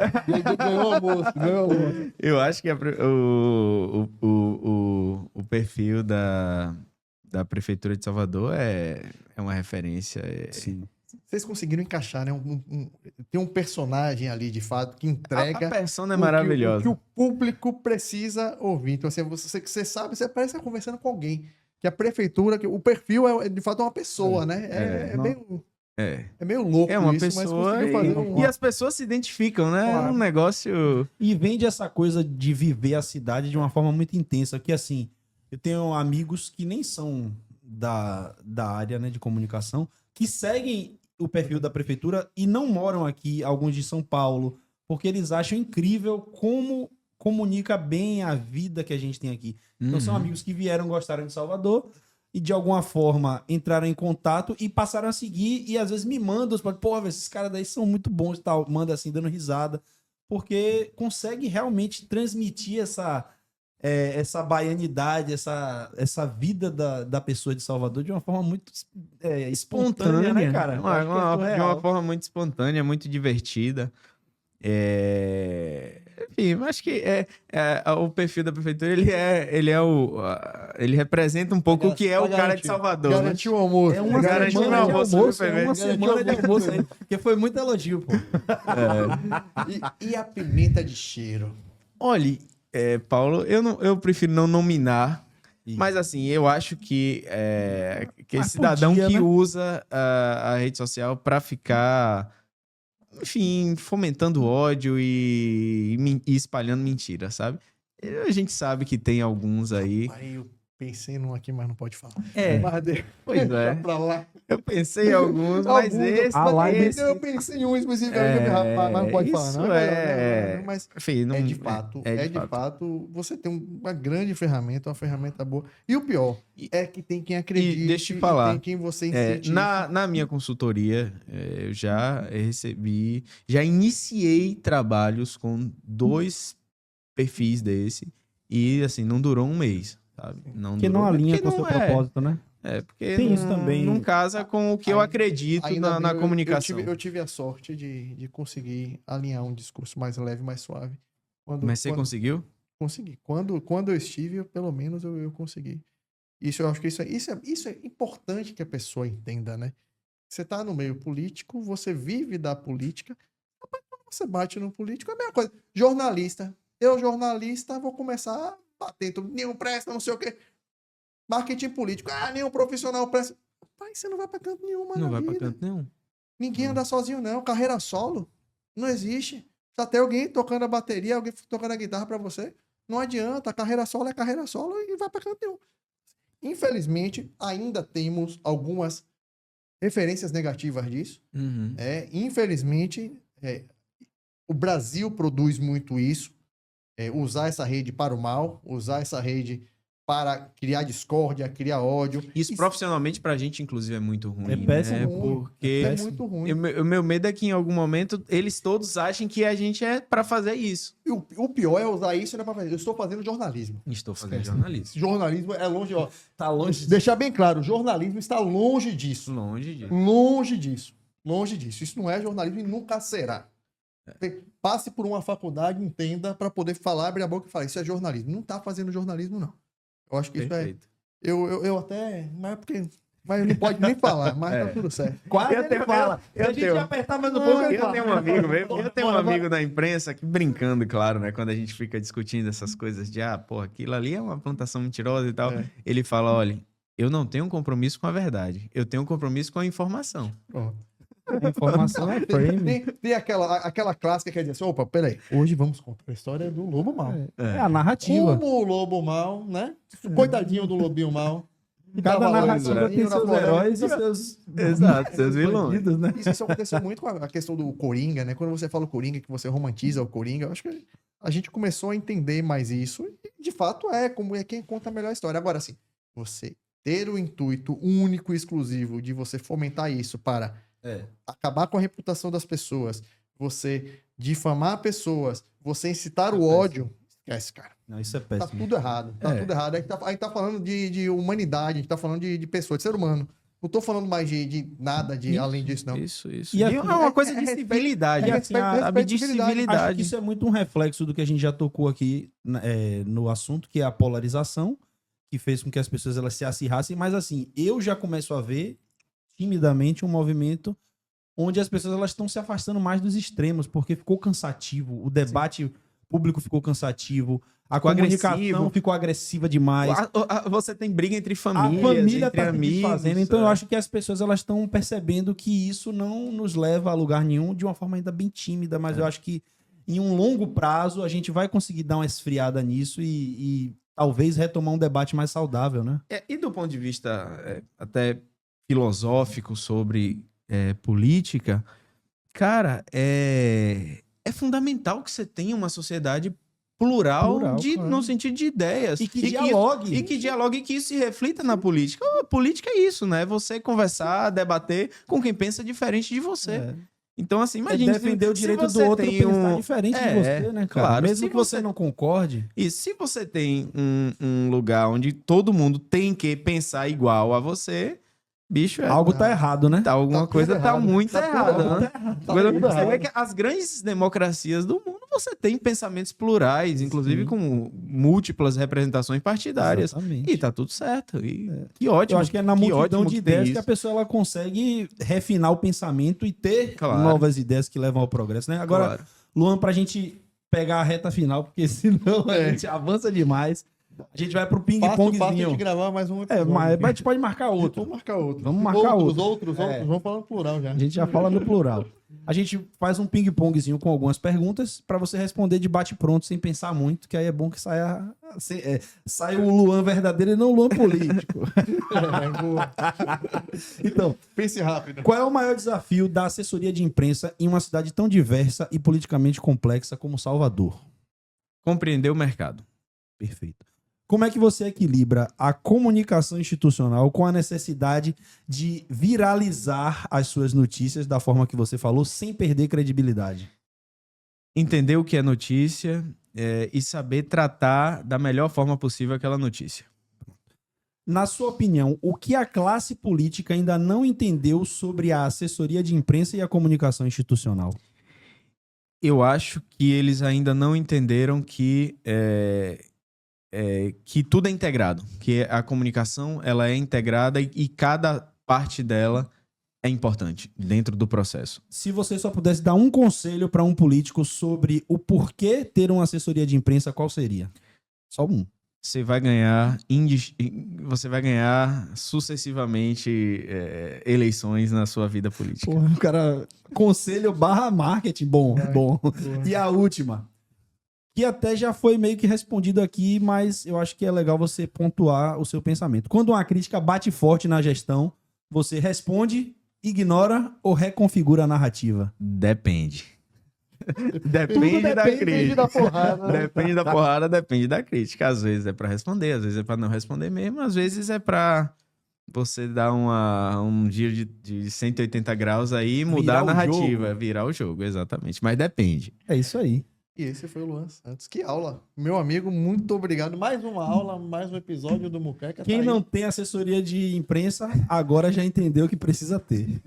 Ganhou almoço. Eu acho que o perfil da Prefeitura de Salvador é uma referência. Sim. Vocês conseguiram encaixar, né? Tem um personagem ali, de fato, que entrega... A persona é maravilhosa. O que o público precisa ouvir. Então, assim, você sabe, você parece estar conversando com alguém. Que a prefeitura, que o perfil é de fato uma pessoa, né? É meio louco é uma isso, pessoa mas conseguiu fazer e as pessoas se identificam, né? Claro. É um negócio... E vende essa coisa de viver a cidade de uma forma muito intensa, que assim... Eu tenho amigos que nem são da área, né, de comunicação, que seguem o perfil da prefeitura e não moram aqui, alguns de São Paulo, porque eles acham incrível como comunica bem a vida que a gente tem aqui. Então são amigos que vieram, gostaram de Salvador e de alguma forma entraram em contato e passaram a seguir e às vezes me mandam, pô, esses caras daí são muito bons e tal, manda assim, dando risada, porque consegue realmente transmitir essa baianidade, essa vida da pessoa de Salvador de uma forma muito espontânea, né, cara? De uma forma muito espontânea, muito divertida. Enfim, acho que o perfil da prefeitura, ele representa um pouco o que é o cara de Salvador. Garantiu o almoço. É uma semana de almoço aí, porque foi muito elogio, pô. E a pimenta de cheiro? Olha... Paulo, eu prefiro não nominar, mas assim, eu acho que esse cidadão que usa a rede social para ficar, enfim, fomentando ódio e espalhando mentira, sabe? A gente sabe que tem alguns aí Pensei num aqui, mas não pode falar. É, Mas pois é. deixa pra lá. Eu pensei em alguns, mas esse... A live esse Eu pensei em um especificamente, mas não pode falar, isso não. é... Mas Enfim, não... é de fato, você tem uma grande ferramenta, uma ferramenta boa. E o pior é que tem quem acredite, E deixa eu te falar, tem quem você incite. na minha consultoria, eu já recebi, já iniciei trabalhos com 2 perfis desse e, assim, não durou um mês, sabe? Que não alinha com o seu propósito, né? Porque Tem isso também. não casa com o que eu acredito Ainda na bem, comunicação. Eu tive a sorte de conseguir alinhar um discurso mais leve, mais suave. Mas você conseguiu? Consegui. Quando eu estive, pelo menos eu consegui. Isso eu acho que isso é importante que a pessoa entenda, né? Você tá no meio político, você vive da política. Rapaz, quando você bate no político, é a mesma coisa. Jornalista. Eu, jornalista, vou começar a bater. Nenhum presta, não sei o quê. Marketing político. Nenhum profissional presta. Rapaz, você não vai pra canto nenhum, mano. Não vai pra canto nenhum. Ninguém anda sozinho, não. Carreira solo não existe. Só tem alguém tocando a bateria, alguém tocando a guitarra pra você. Não adianta. Carreira solo é carreira solo e vai pra canto nenhum. Infelizmente, ainda temos algumas referências negativas disso. Uhum. Infelizmente, o Brasil produz muito isso. Usar essa rede para o mal, usar essa rede para criar discórdia, criar ódio. Isso profissionalmente pra gente, inclusive, é muito ruim. É péssimo. Né? Ruim. Porque É muito ruim. o meu medo é que em algum momento eles todos achem que a gente é pra fazer isso. E o pior é usar isso, não é pra fazer. Eu estou fazendo jornalismo. Estou fazendo Esquece. jornalismo. Jornalismo é longe, ó. Tá longe. Deixar bem claro, o jornalismo está longe disso. Longe disso. Longe disso. Longe disso. Isso não é jornalismo e nunca será. Passe por uma faculdade, entenda, para poder falar, abrir a boca e falar, isso é jornalismo. Não tá fazendo jornalismo, não. Eu acho que Perfeito. isso eu até... Mas não pode nem falar, mas tá tudo certo. Quase Eu ele tenho- fala. eu Se a gente tenho- apertar mais um pouco, ele Eu fala. tenho um amigo, eu tenho um Bora, amigo da imprensa que, brincando, claro, né? Quando a gente fica discutindo essas coisas de, porra, aquilo ali é uma plantação mentirosa e tal. Ele fala, olha, eu não tenho um compromisso com a verdade. Eu tenho um compromisso com a informação. Pronto. A informação é frame. Tem aquela clássica que quer dizer assim, opa, peraí, hoje vamos contar a história do lobo mau. É a narrativa. Como o lobo mau, né? Coitadinho do lobinho mau. Cada Tava lá narrativa sozinho tem na seus floresta. heróis e seus... Exato, seus vilões. bandidos, né? Isso aconteceu muito com a questão do Coringa, né? Quando você fala o Coringa, que você romantiza o Coringa, eu acho que a gente começou a entender mais isso. E, de fato, como é quem conta a melhor história. Agora, assim, você ter o intuito único e exclusivo de você fomentar isso para acabar com a reputação das pessoas, você difamar pessoas, você incitar o ódio, esquece, cara. Não, isso é Tá péssimo. tudo errado. Tá tudo errado. A gente tá falando de humanidade, a gente tá falando de pessoa, de ser humano. Não tô falando mais de nada além disso, não. Isso. E E aqui- é uma coisa de respeito- civilidade. respeito- sabe? respeito De e civilidade. Acho que civilidade. isso é muito um reflexo do que a gente já tocou aqui no assunto, que é a polarização, que fez com que as pessoas elas se acirrassem. Mas assim, eu já começo a ver timidamente um movimento onde as pessoas elas estão se afastando mais dos extremos, porque ficou cansativo, o debate público ficou cansativo, a Ficou comunicação agressivo. ficou agressiva demais. Você tem briga entre A famílias, família entre está se amigos. desfazendo. Então eu acho que as pessoas elas estão percebendo que isso não nos leva a lugar nenhum de uma forma ainda bem tímida, mas eu acho que em um longo prazo a gente vai conseguir dar uma esfriada nisso e talvez retomar um debate mais saudável, né? E do ponto de vista até filosófico sobre política, cara, é fundamental que você tenha uma sociedade plural, Claro. no sentido de ideias. E que dialogue. E que dialogue e que isso se reflita na política. A política é isso, né? Você conversar, debater com quem pensa diferente de você. É. Então, assim, É imagina. defender o se direito você do outro tem pensar diferente de você, né, cara? claro. Mesmo Se que você não concorde. E se você tem um lugar onde todo mundo tem que pensar igual a você, bicho, Algo tá errado, né? alguma tudo coisa tá errado. muito Tá tudo errada, errado. né? Tá Você tudo errado. vê que as grandes democracias do mundo, você tem pensamentos plurais, inclusive Sim. com múltiplas representações partidárias. Exatamente. E tá tudo certo. E que ótimo. Eu acho que é na que multidão ótimo de que tem ideias que a isso. pessoa ela consegue refinar o pensamento e ter Claro. novas ideias que levam ao progresso, né? Agora, Claro. Luan, pra gente pegar a reta final, porque senão a gente avança demais. A gente vai pro Fácil de ping-pongzinho. gravar mais um É, episódio. mas a gente pode marcar outro. Vamos marcar outro. Vamos marcar outro. Outros. Vamos falar no plural já. A gente já fala no plural. A gente faz um ping-pongzinho com algumas perguntas para você responder de bate-pronto, sem pensar muito, que aí é bom que saia o Luan verdadeiro e não o Luan político. Boa. Então, Pense rápido. qual é o maior desafio da assessoria de imprensa em uma cidade tão diversa e politicamente complexa como Salvador? Compreender o mercado. Perfeito. Como é que você equilibra a comunicação institucional com a necessidade de viralizar as suas notícias da forma que você falou, sem perder credibilidade? Entender o que é notícia e saber tratar da melhor forma possível aquela notícia. Na sua opinião, o que a classe política ainda não entendeu sobre a assessoria de imprensa e a comunicação institucional? Eu acho que eles ainda não entenderam que tudo é integrado, que a comunicação ela é integrada e cada parte dela é importante dentro do processo. Se você só pudesse dar um conselho para um político sobre o porquê ter uma assessoria de imprensa, qual seria? Só um. Você vai ganhar sucessivamente eleições na sua vida política. Porra, o cara... Conselho / marketing. Bom. E a última, que até já foi meio que respondido aqui, mas eu acho que é legal você pontuar o seu pensamento. Quando uma crítica bate forte na gestão, você responde, ignora ou reconfigura a narrativa? Depende. Depende da crítica. Da porrada. Depende da porrada, depende da crítica. Às vezes é pra responder, às vezes é pra não responder mesmo, às vezes é pra você dar um giro de 180 graus aí e mudar a narrativa, virar o jogo, exatamente. Mas depende. É isso aí. E esse foi o Luan Santos. Que aula. Meu amigo, muito obrigado. Mais uma aula, mais um episódio do Muqueca. Quem não tem assessoria de imprensa, agora já entendeu que precisa ter.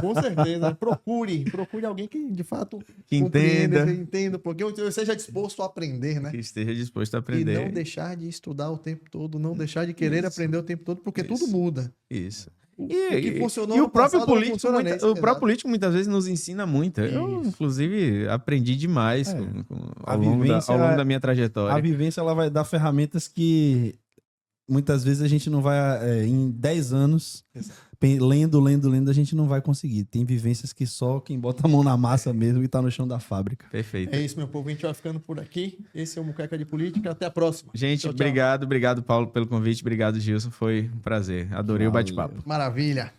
Com certeza. Procure alguém que, de fato, Que entenda. entenda, porque eu seja disposto a aprender, né? Que esteja disposto a E aprender. não deixar de estudar o tempo todo, não deixar de querer aprender o tempo todo, porque tudo muda. Isso. O que funcionou E no o próprio passado não político, funciona nesse, o próprio exato. político muitas vezes nos ensina muito. Eu, Isso. inclusive, aprendi demais A ao longo vivência- da minha trajetória. A vivência ela vai dar ferramentas que muitas vezes a gente não vai, em 10 anos, lendo, a gente não vai conseguir. Tem vivências que só quem bota a mão na massa mesmo e tá no chão da fábrica. Perfeito. É isso, meu povo. A gente vai ficando por aqui. Esse é o Muqueca de Política. Até a próxima. Gente, Tchau, tchau. obrigado, Paulo, pelo convite. Obrigado, Gilson. Foi um prazer. Adorei o bate-papo. Maravilha.